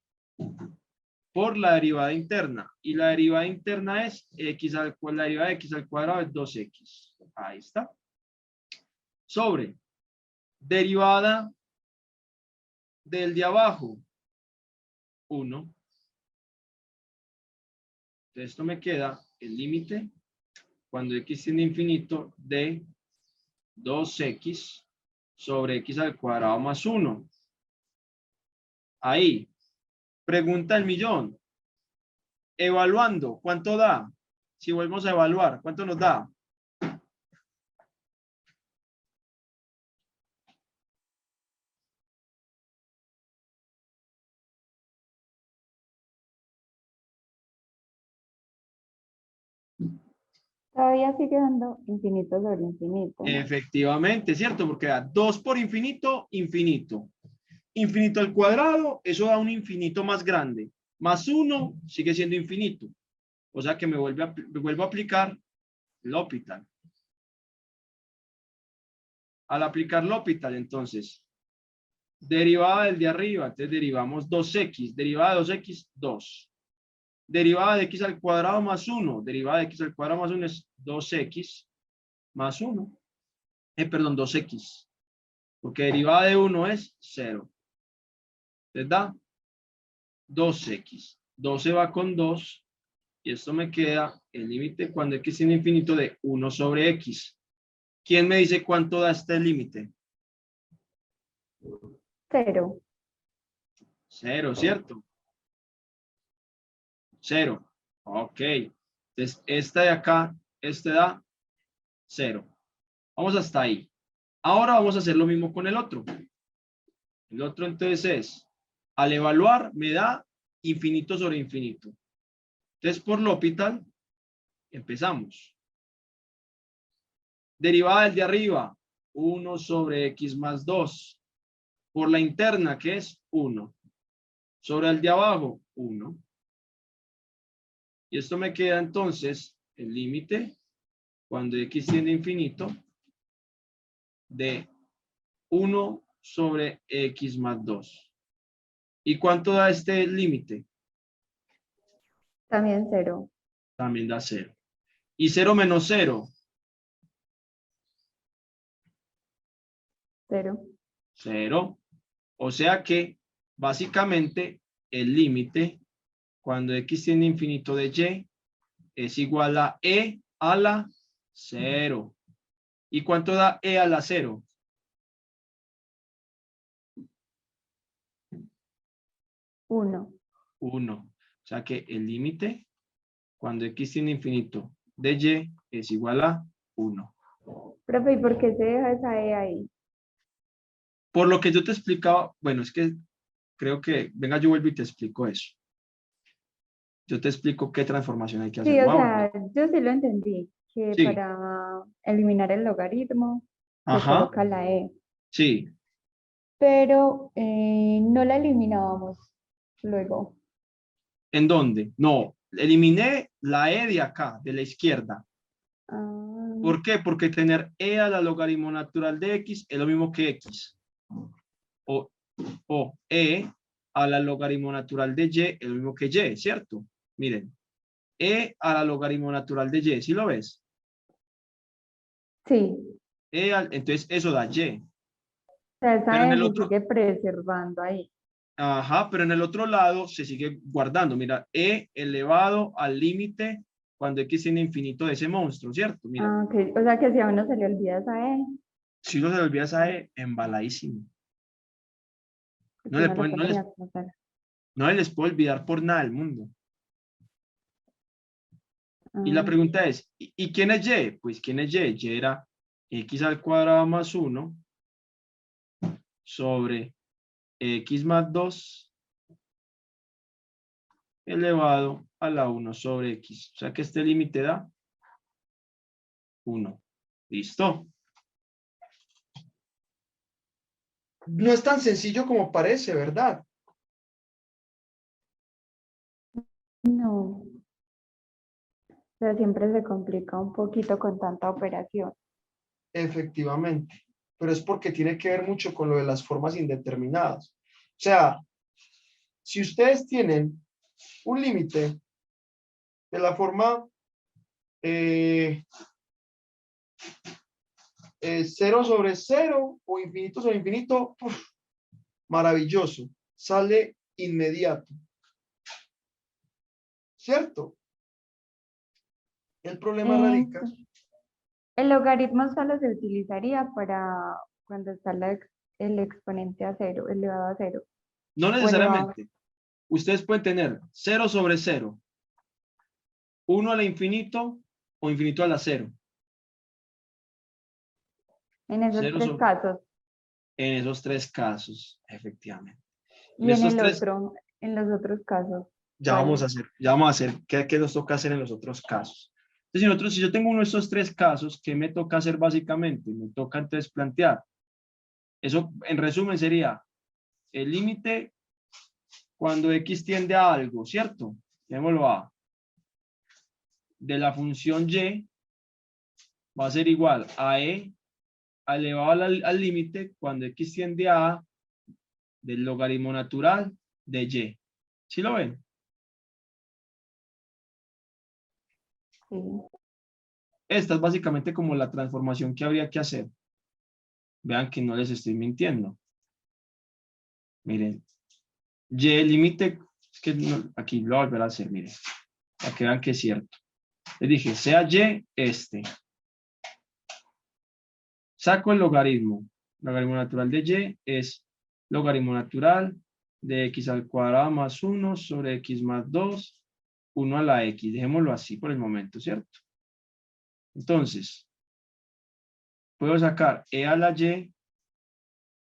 por la derivada interna. Y la derivada interna es la derivada de x al cuadrado es 2x. Ahí está. Sobre derivada del de abajo, 1. Entonces, esto me queda el límite cuando x tiende a infinito de 2x sobre x al cuadrado más 1. Ahí. Pregunta el millón. Evaluando, ¿cuánto da? Si volvemos a evaluar, ¿cuánto nos da? Todavía sigue dando infinito sobre infinito, ¿no? Efectivamente, ¿cierto? Porque da 2 por infinito, infinito. Infinito al cuadrado, eso da un infinito más grande. Más 1 sigue siendo infinito. O sea que me vuelvo a aplicar L'Hopital. Al aplicar L'Hopital, entonces, derivada del de arriba, entonces derivamos 2x. Derivada de 2x, 2. Derivada de x al cuadrado más 1. Derivada de x al cuadrado más 1 es 2x más 1. Perdón, 2x. Porque derivada de 1 es 0. ¿Les da? 2x. 12 va con 2. Y esto me queda el límite cuando x tiene infinito de 1 sobre x. ¿Quién me dice cuánto da este límite? 0. 0, ¿cierto? 0. Ok. Entonces, esta de acá, este da 0. Vamos hasta ahí. Ahora vamos a hacer lo mismo con el otro. El otro entonces es, al evaluar me da infinito sobre infinito. Entonces por L'Hopital empezamos. Derivada del de arriba, 1 sobre x más 2. Por la interna, que es 1. Sobre el de abajo, 1. Y esto me queda entonces el límite, cuando x tiende a infinito, de 1 sobre x más 2. ¿Y cuánto da este límite? También 0. También da 0. ¿Y 0 menos 0? 0. 0. O sea que, básicamente, el límite, cuando x tiende a infinito de y, es igual a e a la 0. ¿Y cuánto da e a la 0? 1. 1. O sea que el límite, cuando x tiende a infinito de y, es igual a 1. Profe, ¿y por qué se deja esa E ahí? Por lo que yo te explicaba, bueno, es que creo que, venga, yo vuelvo y te explico eso. Yo te explico qué transformación hay que hacer. Sí, o Wow. sea, yo sí lo entendí, que Sí, para eliminar el logaritmo se ajá, coloca la E, sí. pero no la eliminábamos luego. ¿En dónde? No, eliminé la e de acá, de la izquierda. Ah, ¿Por qué? Porque tener e a la logaritmo natural de x es lo mismo que x. O, o e a la logaritmo natural de y es lo mismo que y, ¿cierto? Miren, e a la logaritmo natural de y, ¿sí lo ves? sí, Entonces eso da y. o sea, Pero esa en E el se otro, sigue preservando ahí. ajá, pero en el otro lado se sigue guardando. Mira, e elevado al límite cuando x tiene infinito de ese monstruo, ¿cierto? Mira, Ah, ok, o sea que si a uno se le olvida esa E, si uno se le olvida esa e, embaladísimo. No porque le uno lo pueden, puede ni anotar. no les puedo olvidar por nada del mundo. Y la Ah, pregunta es, ¿y quién es y? Pues ¿quién es y? Y era x al cuadrado más 1 sobre x más 2 elevado a la 1 sobre x. O sea que este límite da 1. ¿Listo? No es tan sencillo como parece, ¿verdad? no, o sea, siempre se complica un poquito con tanta operación. Efectivamente, pero es porque tiene que ver mucho con lo de las formas indeterminadas. O sea, si ustedes tienen un límite de la forma 0 sobre 0 o infinito sobre infinito, uf, maravilloso, sale inmediato, ¿cierto? El problema radica, Eso. El logaritmo solo se utilizaría para cuando está el exponente a 0, elevado a 0, no o elevado necesariamente, ustedes pueden tener 0 sobre 0, 1 a la infinito o infinito a la 0. en esos 0 tres sobre, casos. en esos tres casos, efectivamente. En Y en estos el tres, otro, en los otros casos, ya ¿cuáles? vamos a hacer, ¿qué nos toca hacer en los otros casos? Entonces, si yo tengo uno de estos tres casos, ¿qué me toca hacer básicamente? Me toca entonces plantear. Eso, en resumen, sería el límite cuando x tiende a algo, ¿cierto? Démoslo a. De la función y va a ser igual a e elevado al límite cuando x tiende a del logaritmo natural de y. ¿Sí lo ven? Sí. Esta es básicamente como la transformación que habría que hacer. Vean que no les estoy mintiendo. Miren, y el límite, es que aquí lo voy a volver a hacer, miren, para que vean que es cierto. Les dije, sea y este. Saco el logaritmo. Logaritmo natural de y es logaritmo natural de x al cuadrado más 1 sobre x más 2, 1 a la x. Dejémoslo así por el momento, ¿cierto? Entonces, puedo sacar e a la y,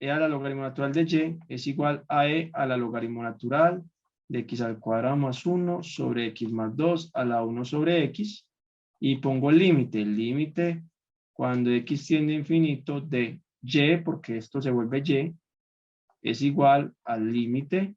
e a la logaritmo natural de y es igual a e a la logaritmo natural de x al cuadrado más 1 sobre x más 2 a la 1 sobre x. Y pongo el límite cuando x tiende a infinito de y, porque esto se vuelve y, es igual al límite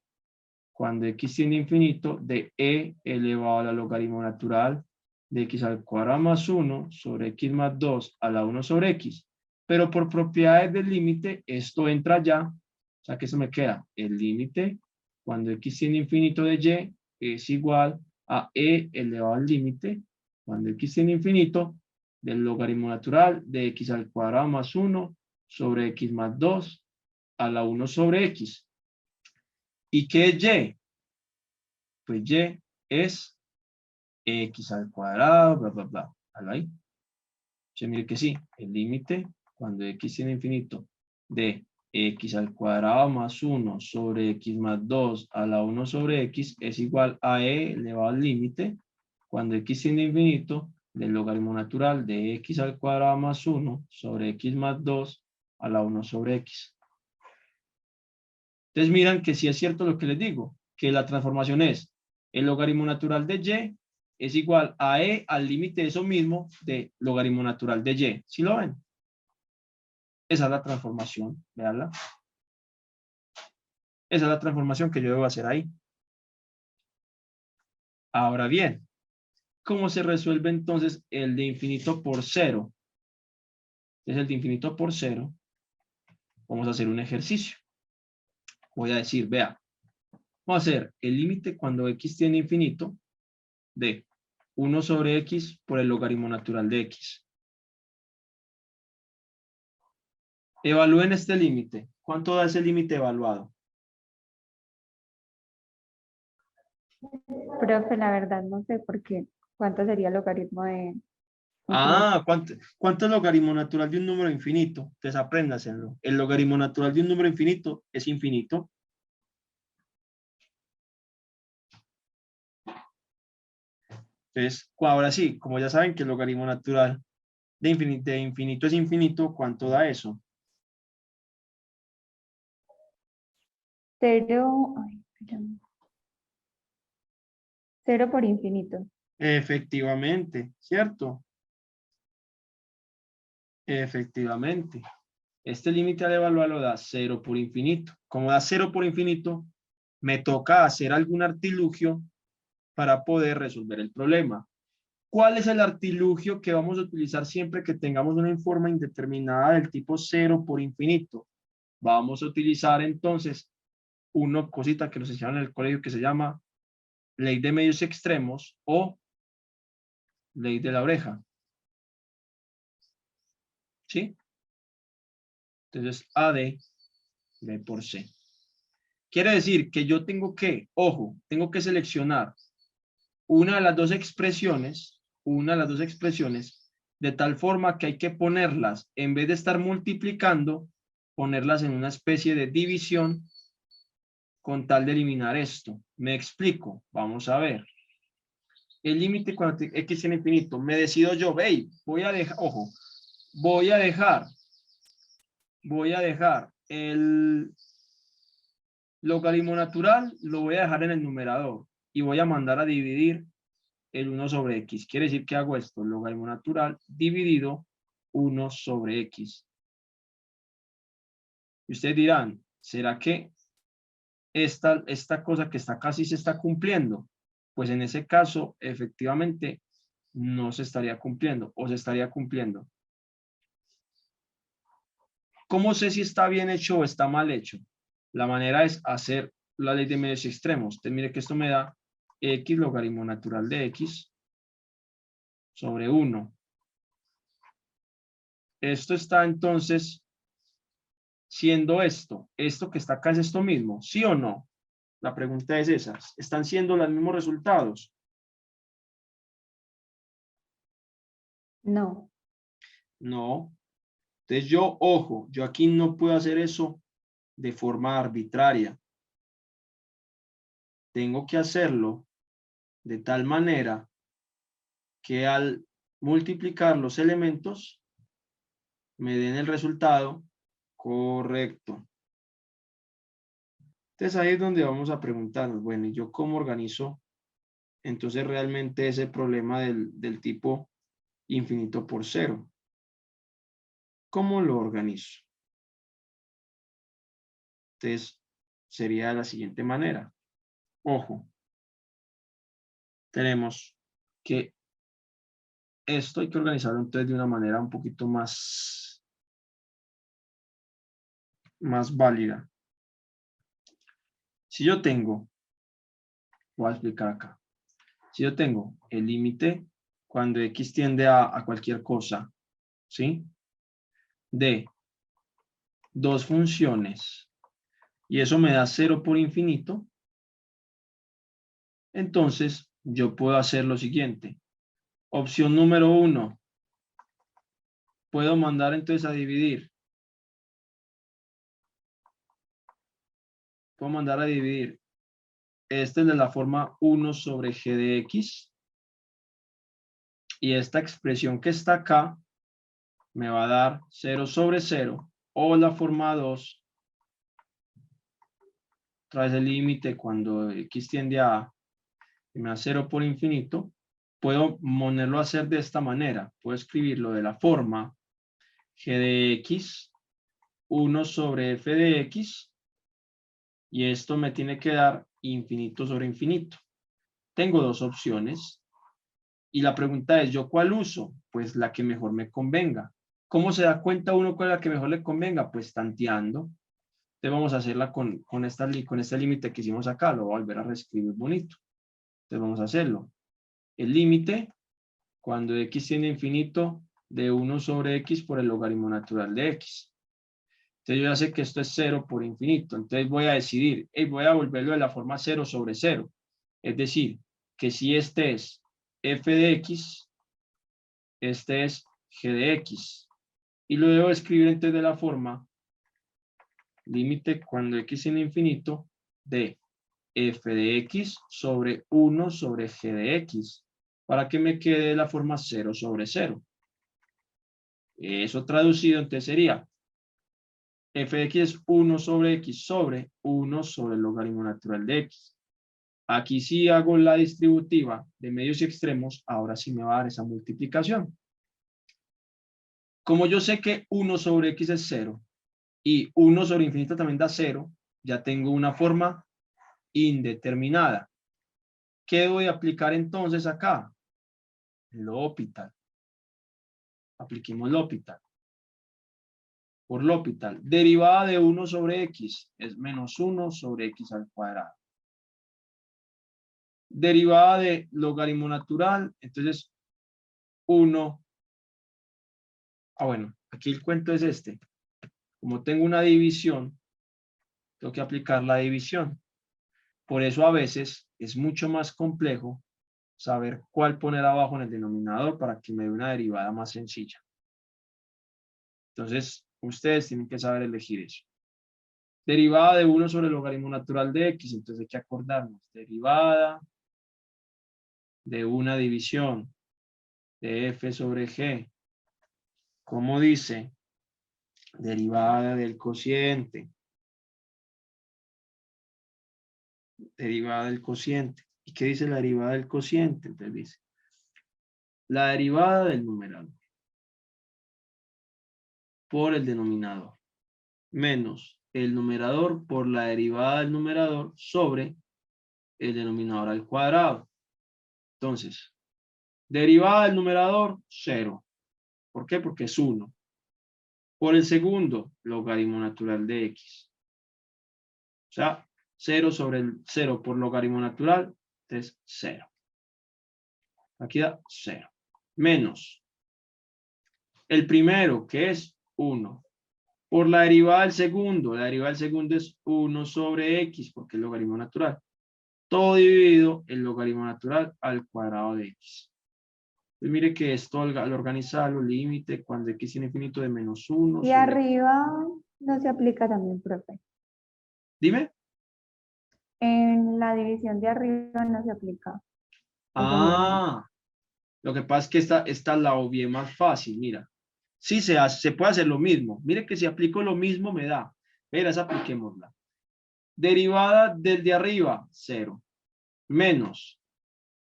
cuando x tiende a infinito de e elevado a la logaritmo natural de x al cuadrado más 1 sobre x más 2 a la 1 sobre x. Pero por propiedades del límite, esto entra ya. O sea que eso me queda el límite cuando x tiende a infinito de y es igual a e elevado al límite cuando x tiende a infinito del logaritmo natural de x al cuadrado más 1 sobre x más 2 a la 1 sobre x. ¿Y qué es y? Pues y es x al cuadrado, bla, bla, bla. ¿Halo ahí? Entonces, mire que sí, el límite cuando x tiene infinito de x al cuadrado más 1 sobre x más 2 a la 1 sobre x es igual a e elevado al límite cuando x tiene infinito del logaritmo natural de x al cuadrado más 1 sobre x más 2 a la 1 sobre x. Entonces miran que sí es cierto lo que les digo, que la transformación es el logaritmo natural de y es igual a e al límite de eso mismo de logaritmo natural de y. ¿Sí lo ven? Esa es la transformación, veanla. Esa es la transformación que yo debo hacer ahí. Ahora bien, ¿cómo se resuelve entonces el de infinito por cero? Es el de infinito por cero. Vamos a hacer un ejercicio. Voy a decir, vea, vamos a hacer el límite cuando x tiene infinito de 1 sobre x por el logaritmo natural de x. Evalúen este límite. ¿Cuánto da ese límite evaluado? Profe, la verdad no sé por qué. ¿Cuánto sería el logaritmo de infinito? Ah, ¿cuánto es el logaritmo natural de un número infinito? Entonces apréndaselo. El logaritmo natural de un número infinito es infinito. Entonces, ahora sí, como ya saben que el logaritmo natural de infinito es infinito, ¿cuánto da eso? Cero, ay, espérame. Cero por infinito. Efectivamente, ¿cierto? Efectivamente. Este límite al evaluarlo da 0 por infinito. Como da 0 por infinito, me toca hacer algún artilugio para poder resolver el problema. ¿Cuál es el artilugio que vamos a utilizar siempre que tengamos una forma indeterminada del tipo 0 por infinito? Vamos a utilizar entonces una cosita que nos enseñaron en el colegio que se llama ley de medios extremos o ley de la oreja. ¿Sí? Entonces, A de B por C. Quiere decir que yo tengo que, ojo, tengo que seleccionar una de las dos expresiones, de tal forma que hay que ponerlas, en vez de estar multiplicando, ponerlas en una especie de división con tal de eliminar esto. Me explico, vamos a ver. El límite cuando x tiene infinito, me decido yo, hey, voy a dejar, ojo, voy a dejar el logaritmo natural, lo voy a dejar en el numerador y voy a mandar a dividir el 1 sobre x. Quiere decir que hago esto, logaritmo natural dividido 1 sobre x. Y ustedes dirán, ¿será que esta cosa que está casi se está cumpliendo? Pues en ese caso, efectivamente, no se estaría cumpliendo o se estaría cumpliendo. ¿Cómo sé si está bien hecho o está mal hecho? La manera es hacer la ley de medios extremos. Entonces, mire que esto me da x logaritmo natural de x sobre 1. Esto está entonces siendo esto que está acá es esto mismo, ¿sí o no? La pregunta es esa, ¿están siendo los mismos resultados? No. No. Entonces yo, ojo, yo aquí no puedo hacer eso de forma arbitraria. Tengo que hacerlo de tal manera que al multiplicar los elementos me den el resultado correcto. Entonces ahí es donde vamos a preguntarnos, bueno, ¿y yo cómo organizo entonces realmente ese problema del tipo infinito por cero? ¿Cómo lo organizo? Entonces sería de la siguiente manera. Ojo, tenemos que esto hay que organizarlo entonces de una manera un poquito más válida. Si yo tengo, voy a explicar acá. Si yo tengo el límite cuando x tiende a cualquier cosa, ¿sí? De dos funciones y eso me da 0 por infinito, entonces yo puedo hacer lo siguiente. Opción número 1. Puedo mandar entonces a dividir. Puedo mandar a dividir. Este es de la forma 1 sobre g de x. Y esta expresión que está acá me va a dar 0 sobre 0. O la forma 2. Trae el límite cuando x tiende a y me da 0 por infinito. Puedo ponerlo a hacer de esta manera. Puedo escribirlo de la forma g de x, 1 sobre f de x. Y esto me tiene que dar infinito sobre infinito. Tengo dos opciones. Y la pregunta es, ¿yo cuál uso? Pues la que mejor me convenga. ¿Cómo se da cuenta uno cuál es la que mejor le convenga? Pues tanteando. Entonces vamos a hacerla con este límite que hicimos acá. Lo voy a volver a reescribir bonito. Entonces vamos a hacerlo. El límite, cuando x tiende a infinito, de 1 sobre x por el logaritmo natural de x. Entonces yo ya sé que esto es 0 por infinito. Entonces voy a decidir, voy a volverlo de la forma 0 sobre 0. Es decir, que si este es f de x, este es g de x. Y lo debo escribir entonces de la forma límite cuando x tiende a infinito de f de x sobre 1 sobre g de x. Para que me quede la forma 0 sobre 0. Eso traducido entonces sería f de x es 1 sobre x sobre 1 sobre el logaritmo natural de x. Aquí sí hago la distributiva de medios y extremos, ahora sí me va a dar esa multiplicación. Como yo sé que 1 sobre x es 0 y 1 sobre infinito también da 0, ya tengo una forma indeterminada. ¿Qué voy a aplicar entonces acá? L'Hopital. Apliquemos L'Hopital. Por L'Hopital. Derivada de 1 sobre x es menos 1 sobre x al cuadrado. Derivada de logaritmo natural, entonces 1. Bueno, aquí el cuento es este. Como tengo una división, tengo que aplicar la división. Por eso a veces es mucho más complejo saber cuál poner abajo en el denominador para que me dé una derivada más sencilla. Entonces, ustedes tienen que saber elegir eso. Derivada de 1 sobre el logaritmo natural de x, entonces hay que acordarnos. Derivada de una división de f sobre g. ¿Cómo dice? Derivada del cociente. Derivada del cociente. ¿Y qué dice la derivada del cociente? Entonces dice, la derivada del numerador por el denominador menos el numerador por la derivada del numerador sobre el denominador al cuadrado. Entonces, derivada del numerador, 0. ¿Por qué? Porque es 1. Por el segundo, logaritmo natural de x. O sea, 0 sobre el 0 por logaritmo natural es 0. Aquí da 0. Menos el primero, que es 1. Por la derivada del segundo. La derivada del segundo es 1 sobre x, porque es logaritmo natural. Todo dividido el logaritmo natural al cuadrado de x. Pues mire que esto al organizarlo, límite cuando x tiene infinito de menos 1 Y sobre... arriba no se aplica también, profe. Dime. En la división de arriba no se aplica eso mismo. Ah, lo que pasa es que esta la obvié más fácil, mira. Sí, se puede hacer lo mismo. Mire que si aplico lo mismo me da. Verás, apliquémosla. Derivada del de arriba, 0. Menos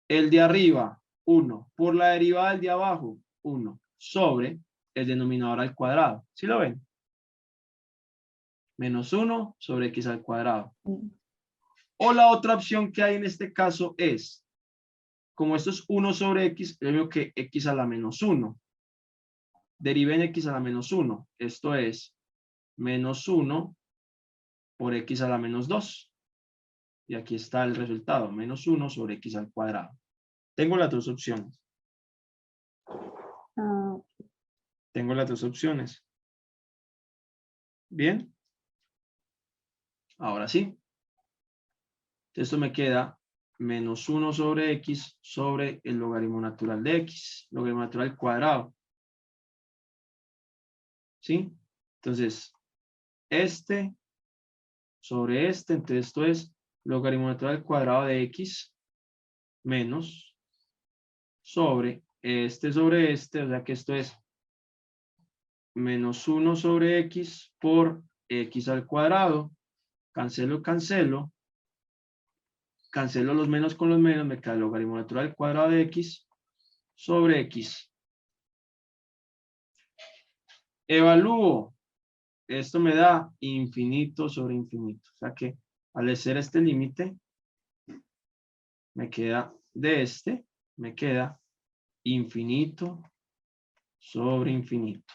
el de arriba, 1. Por la derivada del de abajo, 1. Sobre el denominador al cuadrado. ¿Sí lo ven? Menos 1 sobre x al cuadrado. O la otra opción que hay en este caso es, como esto es 1 sobre x, yo veo que x a la menos 1. Derive en x a la menos 1. Esto es menos 1 por x a la menos 2. Y aquí está el resultado, menos 1 sobre x al cuadrado. Tengo las dos opciones. Tengo las dos opciones. Bien. Ahora sí. Esto me queda menos 1 sobre x sobre el logaritmo natural de x. Logaritmo natural al cuadrado. ¿Sí? Entonces, este sobre este. Entonces, esto es logaritmo natural al cuadrado de x menos sobre este. O sea que esto es menos 1 sobre x por x al cuadrado. Cancelo, cancelo. Cancelo los menos con los menos. Me queda el logaritmo natural al cuadrado de x sobre x. Evalúo. Esto me da infinito sobre infinito. O sea que al hacer este límite, me queda de este, me queda infinito sobre infinito.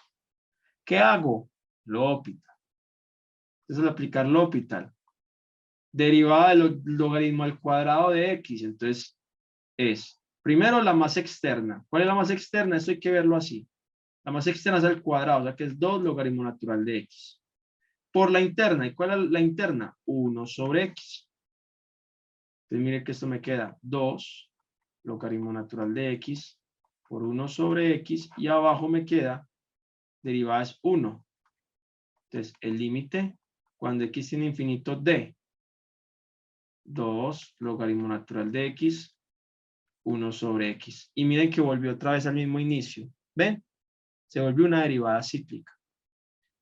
¿Qué hago? L'Hopital. Entonces, al aplicar L'Hopital, derivada del logaritmo al cuadrado de x, entonces es, primero la masa externa. ¿Cuál es la masa externa? Esto hay que verlo así. La masa externa es al cuadrado, o sea que es 2 logaritmo natural de x. Por la interna, ¿y cuál es la interna? 1 sobre x. Entonces, mire que esto me queda 2 logaritmo natural de x por 1 sobre x, y abajo me queda, derivada es 1. Entonces, el límite, cuando x tiene infinito, de 2 logaritmo natural de x, 1 sobre x. Y miren que volvió otra vez al mismo inicio. ¿Ven? Se volvió una derivada cíclica.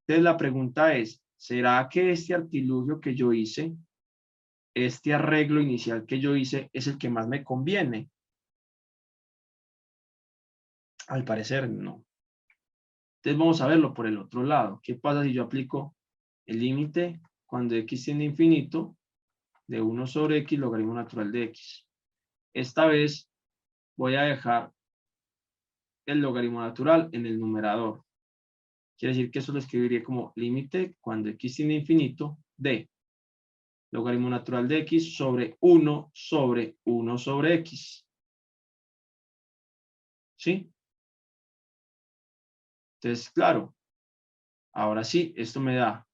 Entonces, la pregunta es, ¿será que este artilugio que yo hice, este arreglo inicial que yo hice, es el que más me conviene? Al parecer, no. Entonces vamos a verlo por el otro lado. ¿Qué pasa si yo aplico el límite cuando x tiende a infinito de 1 sobre x logaritmo natural de x? Esta vez voy a dejar el logaritmo natural en el numerador. Quiere decir que eso lo escribiría como límite cuando x tiende a infinito de logaritmo natural de x sobre 1 sobre 1 sobre x. ¿Sí? Entonces, claro, ahora sí, esto me da,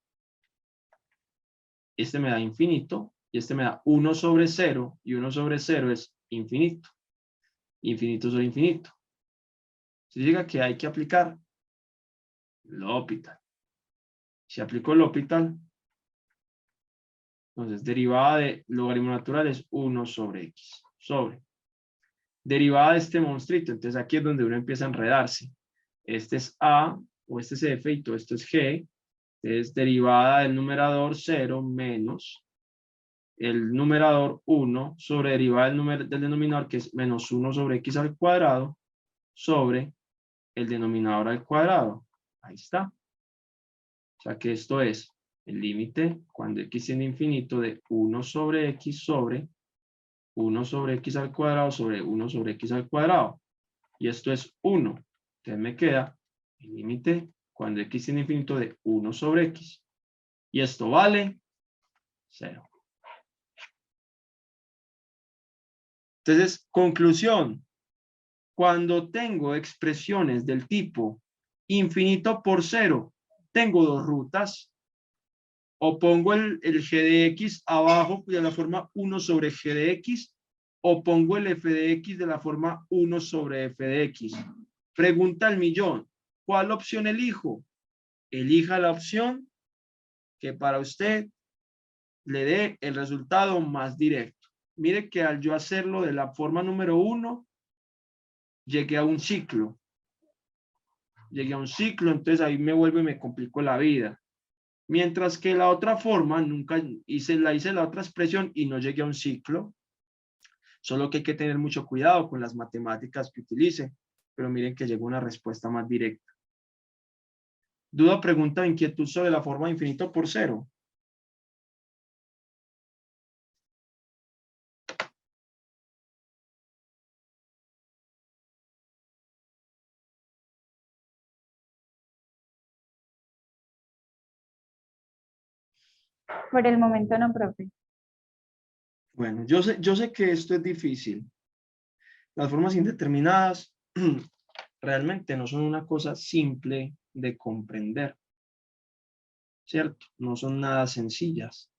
este me da infinito, y este me da 1 sobre 0, y 1 sobre 0 es infinito. Infinito sobre infinito. Significa que hay que aplicar L'Hopital. Si aplico L'Hopital, entonces derivada de logaritmo natural es 1 sobre x. Sobre. Derivada de este monstruito. Entonces aquí es donde uno empieza a enredarse. Este es a, o este es f, y todo esto es g. Entonces derivada del numerador 0 menos el numerador 1 sobre derivada del denominador, que es menos 1 sobre x al cuadrado, sobre el denominador al cuadrado. Ahí está. O sea que esto es el límite cuando x tiende a infinito de 1 sobre x sobre 1 sobre x al cuadrado sobre 1 sobre x al cuadrado. Y esto es 1. Entonces me queda el límite cuando x tiende a infinito de 1 sobre x. Y esto vale 0. Entonces, conclusión. Cuando tengo expresiones del tipo infinito por 0, tengo dos rutas. O pongo el g de x abajo de la forma 1 sobre g de x, o pongo el f de x de la forma 1 sobre f de x. Pregunta al millón, ¿cuál opción elijo? Elija la opción que para usted le dé el resultado más directo. Mire que al yo hacerlo de la forma número 1, llegué a un ciclo. llegué a un ciclo, entonces ahí me vuelvo y me complico la vida. Mientras que la otra forma, nunca hice la otra expresión y no llegué a un ciclo. Solo que hay que tener mucho cuidado con las matemáticas que utilice. Pero miren que llegó una respuesta más directa. Duda, pregunta, inquietud sobre la forma de infinito por cero. Por el momento no, profe. Bueno, yo sé que esto es difícil. Las formas indeterminadas realmente no son una cosa simple de comprender, ¿cierto? No son nada sencillas.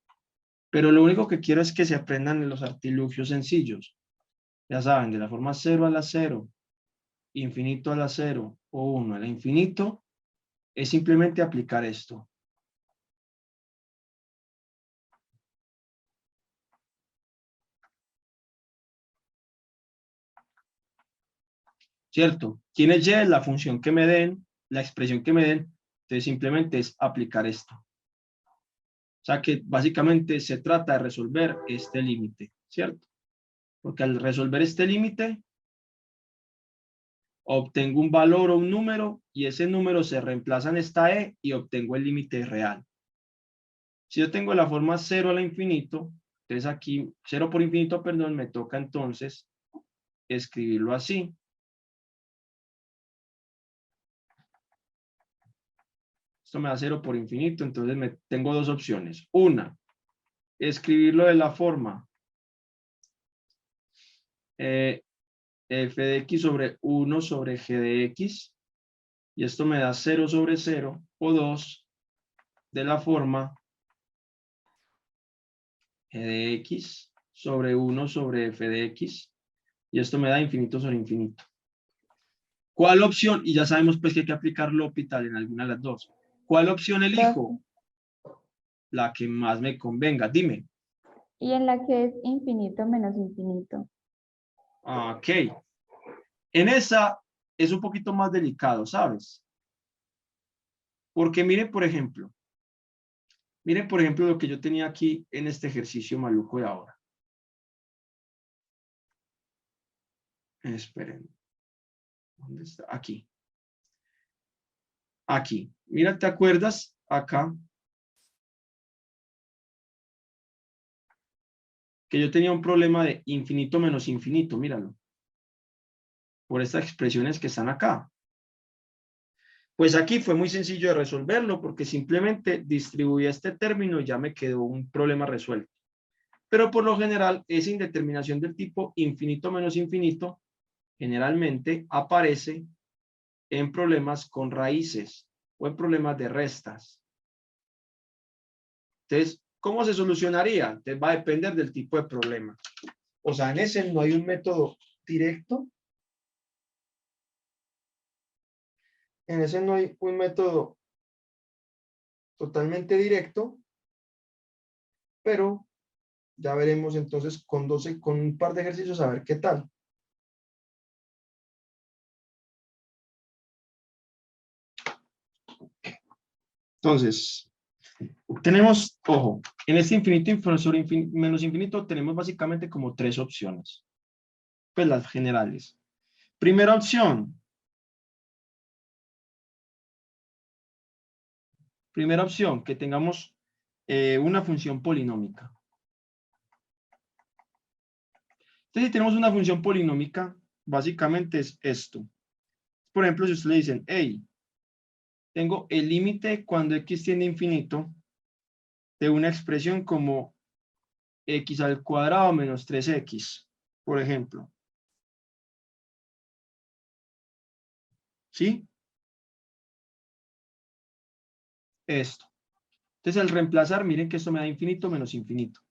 Pero lo único que quiero es que se aprendan los artilugios sencillos. Ya saben, de la forma 0 a la 0, infinito a la 0 o 1 a la infinito, es simplemente aplicar esto. ¿Cierto? ¿Quién es Y? La función que me den, la expresión que me den, entonces simplemente es aplicar esto. O sea que básicamente se trata de resolver este límite, ¿cierto? Porque al resolver este límite, obtengo un valor o un número y ese número se reemplaza en esta E y obtengo el límite real. Si yo tengo la forma 0 a la infinito, entonces aquí 0 por infinito, perdón, me toca entonces escribirlo así. Esto me da 0 por infinito, entonces tengo dos opciones. Una, escribirlo de la forma f de x sobre 1 sobre g de x, y esto me da 0 sobre 0, o 2, de la forma g de x sobre 1 sobre f de x, y esto me da infinito sobre infinito. ¿Cuál opción? Y ya sabemos pues que hay que aplicar L'Hopital en alguna de las dos. ¿Cuál opción elijo? La que más me convenga. Dime. Y en la que es infinito menos infinito. Ok. En esa es un poquito más delicado, ¿sabes? Porque miren, por ejemplo, lo que yo tenía aquí en este ejercicio maluco de ahora. Esperen. ¿Dónde está? Aquí. Aquí. Mira, ¿te acuerdas? Acá. Que yo tenía un problema de infinito menos infinito, míralo. Por estas expresiones que están acá. Pues aquí fue muy sencillo de resolverlo porque simplemente distribuí este término y ya me quedó un problema resuelto. Pero por lo general, esa indeterminación del tipo infinito menos infinito generalmente aparece en problemas con raíces o en problemas de restas. Entonces, ¿cómo se solucionaría? Entonces, va a depender del tipo de problema. O sea, en ese no hay un método directo. En ese no hay un método totalmente directo, pero ya veremos entonces con un par de ejercicios a ver qué tal. Entonces, tenemos, ojo, en este infinito sobre menos infinito tenemos básicamente como tres opciones. Pues las generales. Primera opción. Primera opción, que tengamos una función polinómica. Entonces, si tenemos una función polinómica, básicamente es esto. Por ejemplo, si ustedes le dicen, hey, tengo el límite cuando x tiende a infinito de una expresión como x al cuadrado menos 3x, por ejemplo. ¿Sí? Esto. Entonces, al reemplazar, miren que esto me da infinito menos infinito.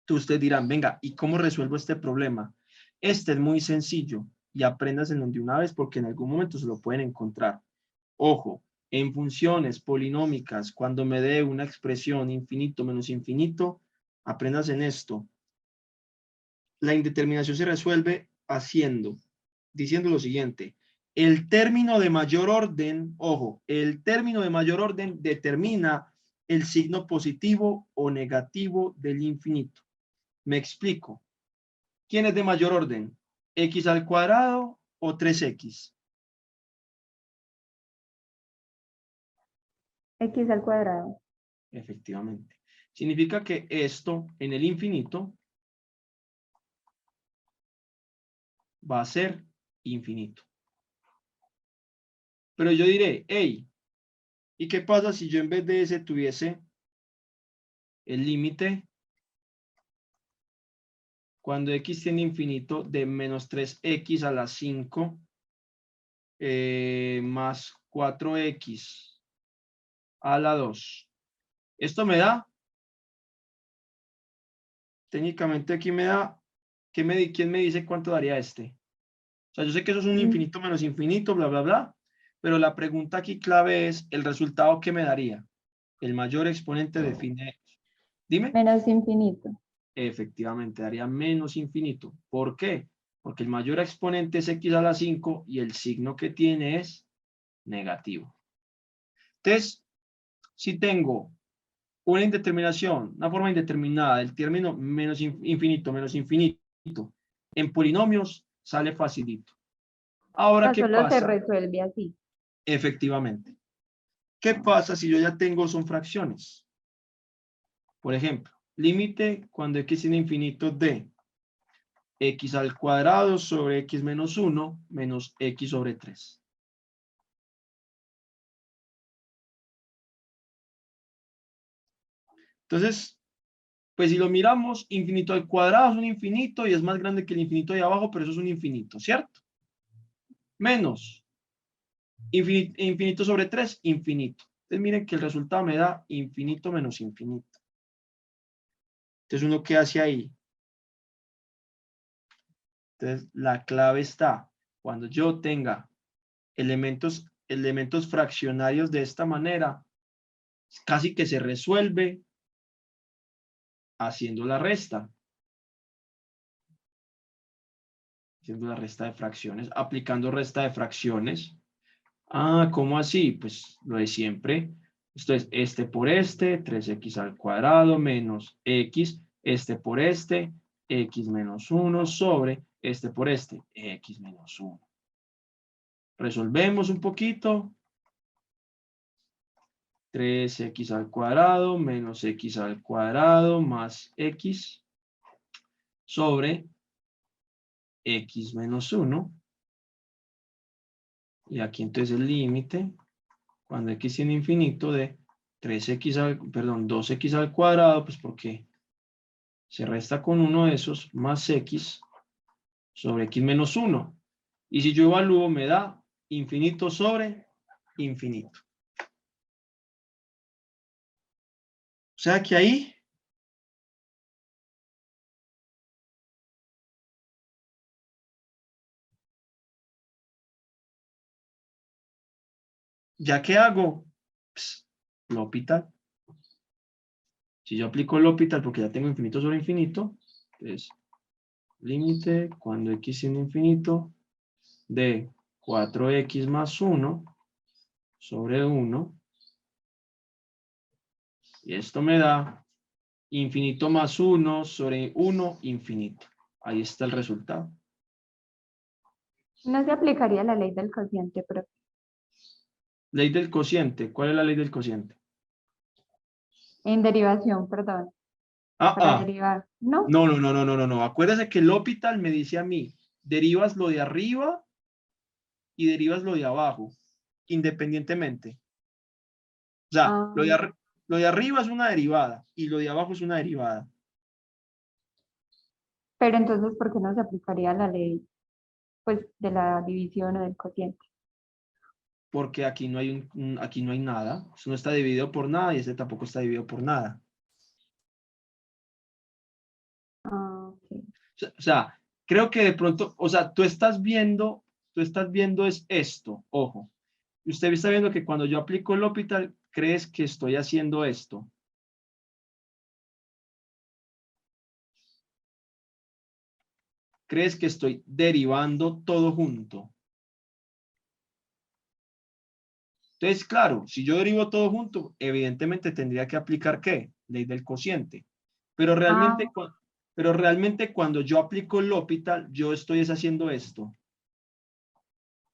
Entonces, ustedes dirán, venga, ¿y cómo resuelvo este problema? Este es muy sencillo y aprendas en donde una vez porque en algún momento se lo pueden encontrar. Ojo, en funciones polinómicas, cuando me dé una expresión infinito menos infinito, aprendas en esto. La indeterminación se resuelve diciendo lo siguiente. El término de mayor orden, ojo, el término de mayor orden determina el signo positivo o negativo del infinito. Me explico. ¿Quién es de mayor orden? ¿X al cuadrado o 3x? X al cuadrado. Efectivamente. Significa que esto en el infinito va a ser infinito. Pero yo diré, hey, ¿y qué pasa si yo en vez de ese tuviese el límite cuando x tiene infinito de menos 3x a la 5 más 4x a la 2? Esto me da, técnicamente aquí me da, ¿quién me dice cuánto daría este? O sea, yo sé que eso es un Mm, infinito menos infinito, bla, bla, bla, pero la pregunta aquí clave es el resultado que me daría. El mayor exponente define, dime. Menos infinito. Efectivamente, daría menos infinito. ¿Por qué? Porque el mayor exponente es x a la 5 y el signo que tiene es negativo. Entonces, si tengo una indeterminación, una forma indeterminada del término menos infinito, en polinomios sale facilito. O Ahora, sea, ¿qué solo se pasa? resuelve así. Efectivamente. ¿Qué pasa si yo ya tengo son fracciones? Por ejemplo, límite cuando x tiene infinito de x al cuadrado sobre x menos 1 menos x sobre 3. Entonces, pues si lo miramos, infinito al cuadrado es un infinito y es más grande que el infinito de abajo, pero eso es un infinito, ¿cierto? Menos infinito sobre 3, infinito. Entonces miren que el resultado me da infinito menos infinito. Entonces uno qué hace ahí. Entonces la clave está cuando yo tenga elementos fraccionarios de esta manera, casi que se resuelve haciendo la resta. Haciendo la resta de fracciones, aplicando resta de fracciones. Ah, ¿cómo así? Pues lo de siempre. Esto es este por este, 3x al cuadrado menos x, este por este, x menos 1 sobre este por este, x menos 1. Resolvemos un poquito. 3x al cuadrado menos x al cuadrado más x sobre x menos 1. Y aquí entonces el límite, cuando x tiene infinito, de 2x al cuadrado, pues porque se resta con uno de esos más x sobre x menos 1. Y si yo evalúo, me da infinito sobre infinito. O sea que ahí, ¿ya qué hago? Pues, L'Hopital. Si yo aplico L'Hopital porque ya tengo infinito sobre infinito, entonces límite cuando x tiene infinito de 4x más 1 sobre 1. Y esto me da infinito más 1 sobre 1 infinito. Ahí está el resultado. No se aplicaría la ley del cociente, pero Ley del cociente. ¿Cuál es la ley del cociente? en derivación, perdón, Ah, para ah. derivar. ¿No? No, no, no, no, no, no, no. Acuérdese que el L'Hopital me dice a mí, derivas lo de arriba y derivas lo de abajo, independientemente. O sea, Ah, lo de arriba es una derivada y lo de abajo es una derivada. pero entonces, ¿por qué no se aplicaría la ley, pues, de la división o del cociente? Porque aquí no hay aquí no hay nada. Eso no está dividido por nada y este tampoco está dividido por nada. Ah, ok. O sea, creo que de pronto, o sea, tú estás viendo es esto, ojo. Usted está viendo que cuando yo aplico el L'Hopital, crees que estoy haciendo esto. Crees que estoy derivando todo junto. Entonces, claro, si yo derivo todo junto, evidentemente tendría que aplicar ¿qué? Ley del cociente. Pero realmente, Ah, pero realmente cuando yo aplico el L'Hopital, yo estoy haciendo esto.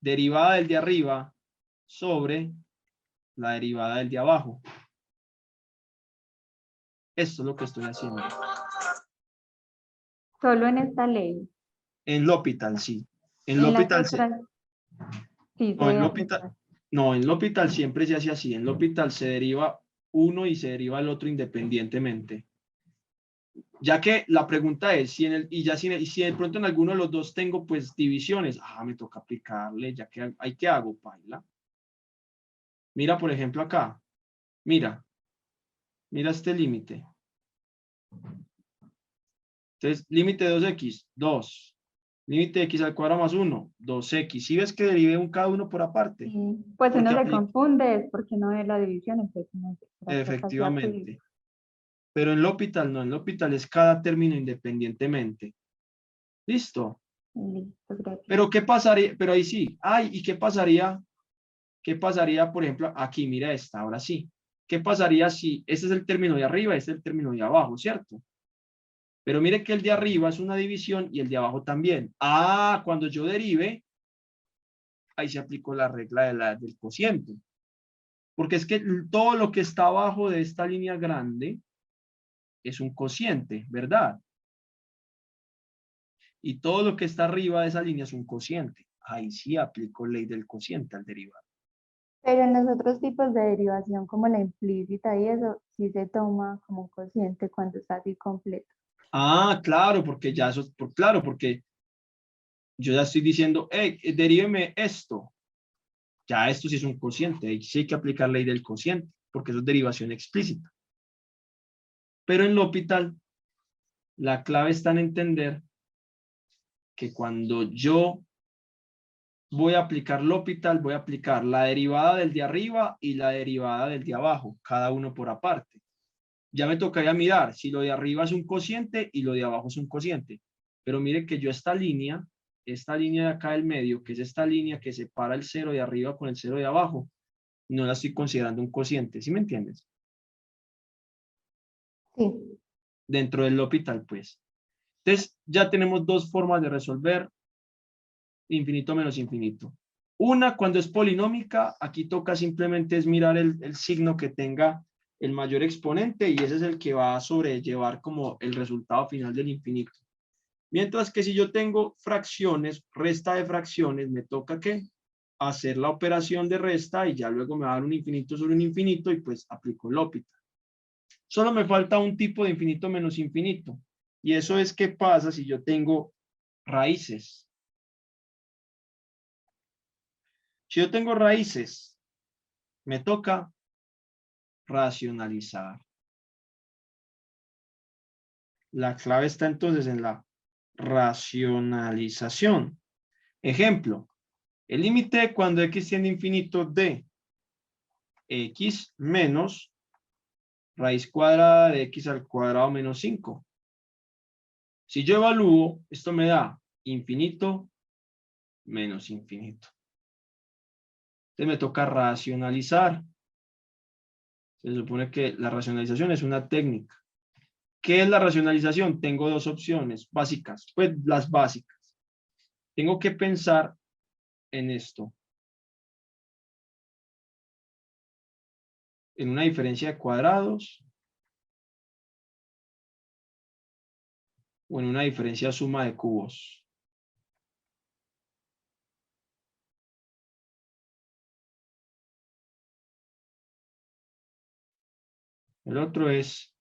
Derivada del de arriba sobre la derivada del de abajo. Esto es lo que estoy haciendo. solo en esta ley. En L'Hopital, sí. En En las L'Hopital, otras sí se no, en debe L'Hopital, aplicar. no, en L'Hopital siempre se hace así. En L'Hopital se deriva uno y se deriva el otro independientemente. Ya que la pregunta es, si en el, y ya si de pronto en alguno de los dos tengo pues divisiones, me toca aplicarle, ya que hay que hago, paila. Mira, por ejemplo, acá. Mira, mira este límite. Entonces, límite de 2x, 2. Límite de x al cuadrado más 1, 2x. ¿Sí ves que derivé un cada uno por aparte? Sí, pues Porque uno se aplica, confunde, es porque no ve la división, entonces uno dice, ¿será que acá se aplica? efectivamente. Pero en L'Hopital no, en L'Hopital es cada término independientemente. ¿Listo? Listo, gracias. Pero ¿qué pasaría? Pero ahí sí. Ay, ¿y qué pasaría? ¿Qué pasaría, por ejemplo, aquí? Mira esta, ahora sí. ¿Qué pasaría si este es el término de arriba, este es el término de abajo, ¿cierto? Pero mire que el de arriba es una división y el de abajo también. Cuando yo derive, ahí se aplicó la regla del cociente. Porque es que todo lo que está abajo de esta línea grande es un cociente, ¿verdad? Y todo lo que está arriba de esa línea es un cociente. Ahí sí aplico ley del cociente al derivado. Pero en los otros tipos de derivación, como la implícita y eso, sí se toma como cociente cuando está así completo. Claro, porque ya eso, claro, porque yo ya estoy diciendo, deríveme esto. Ya esto sí es un cociente, ahí sí hay que aplicar ley del cociente, porque eso es derivación explícita. Pero en L'Hopital, la clave está en entender que cuando yo voy a aplicar L'Hopital, voy a aplicar la derivada del de arriba y la derivada del de abajo, cada uno por aparte. Ya me tocaría mirar si lo de arriba es un cociente y lo de abajo es un cociente. Pero mire que yo esta línea de acá del medio, que es esta línea que separa el cero de arriba con el cero de abajo, no la estoy considerando un cociente, ¿sí me entiendes? Sí, Dentro del L'Hopital, pues. Entonces, ya tenemos dos formas de resolver infinito menos infinito. Una, cuando es polinómica, aquí toca simplemente es mirar el signo que tenga el mayor exponente y ese es el que va a sobrellevar como el resultado final del infinito. Mientras que si yo tengo fracciones, resta de fracciones, me toca que hacer la operación de resta y ya luego me va a dar un infinito sobre un infinito y pues aplico el L'Hopital. Solo me falta un tipo de infinito menos infinito. Y eso es qué pasa si yo tengo raíces. Si yo tengo raíces, me toca racionalizar. La clave está entonces en la racionalización. Ejemplo, el límite cuando x tiende a infinito de x menos raíz cuadrada de x al cuadrado menos 5. Si yo evalúo, esto me da infinito menos infinito. Entonces me toca racionalizar. Se supone que la racionalización es una técnica. ¿Qué es la racionalización? Tengo dos opciones básicas, pues las básicas. Tengo que pensar en esto, en una diferencia de cuadrados o en una diferencia suma de cubos. El otro es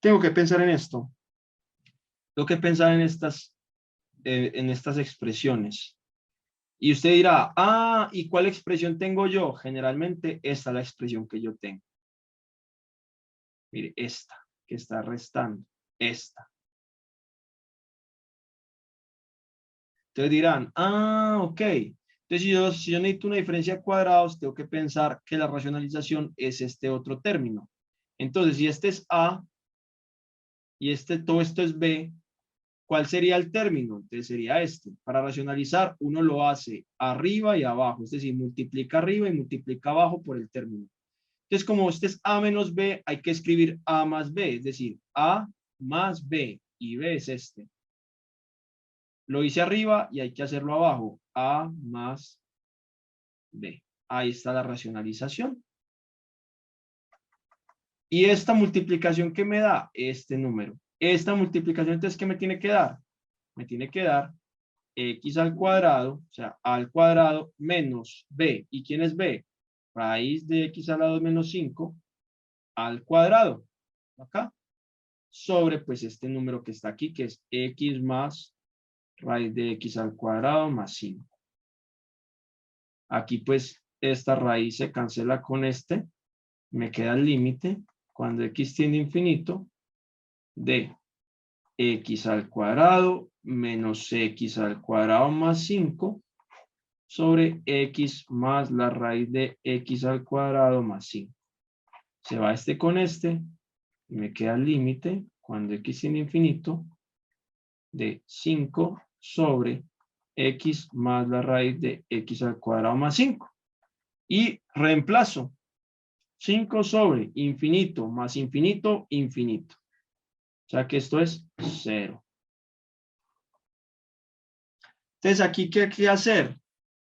tengo que pensar en esto. Tengo que pensar en estas expresiones. Y usted dirá, ¿y cuál expresión tengo yo? Generalmente esta es la expresión que yo tengo. Mire, esta, que está restando, esta. Entonces dirán, ok. Entonces, si yo necesito una diferencia de cuadrados, tengo que pensar que la racionalización es este otro término. Entonces, si este es A y todo esto es b, ¿cuál sería el término? Entonces sería este. Para racionalizar, uno lo hace arriba y abajo, es decir, multiplica arriba y multiplica abajo por el término. Entonces, como este es a menos b, hay que escribir a más b, es decir, a más b, y b es este. Lo hice arriba y hay que hacerlo abajo, a más b. Ahí está la racionalización. Y esta multiplicación que me da este número. Esta multiplicación, entonces, ¿qué me tiene que dar? Me tiene que dar x al cuadrado, o sea, a al cuadrado menos b. ¿Y quién es b? Raíz de x a la 2 menos 5 al cuadrado. Acá. Sobre, pues, este número que está aquí, que es x más raíz de x al cuadrado más 5. Aquí, pues, esta raíz se cancela con este. Me queda el límite cuando x tiende a infinito de x al cuadrado menos x al cuadrado más 5 sobre x más la raíz de x al cuadrado más 5. Se va este con este y me queda el límite cuando x tiende a infinito de 5 sobre x más la raíz de x al cuadrado más 5. Y reemplazo 5 sobre infinito más infinito, infinito. O sea que esto es 0. Entonces, aquí, ¿qué hay que hacer?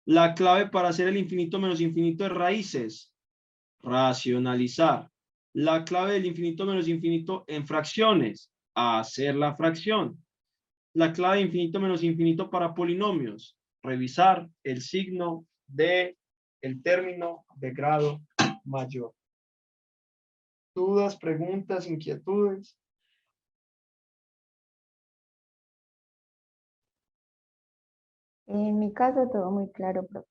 La clave para hacer el infinito menos infinito de raíces. Racionalizar. La clave del infinito menos infinito en fracciones. Hacer la fracción. La clave de infinito menos infinito para polinomios. Revisar el signo de el término de grado mayor. ¿Dudas, preguntas, inquietudes? En mi caso todo muy claro, profe.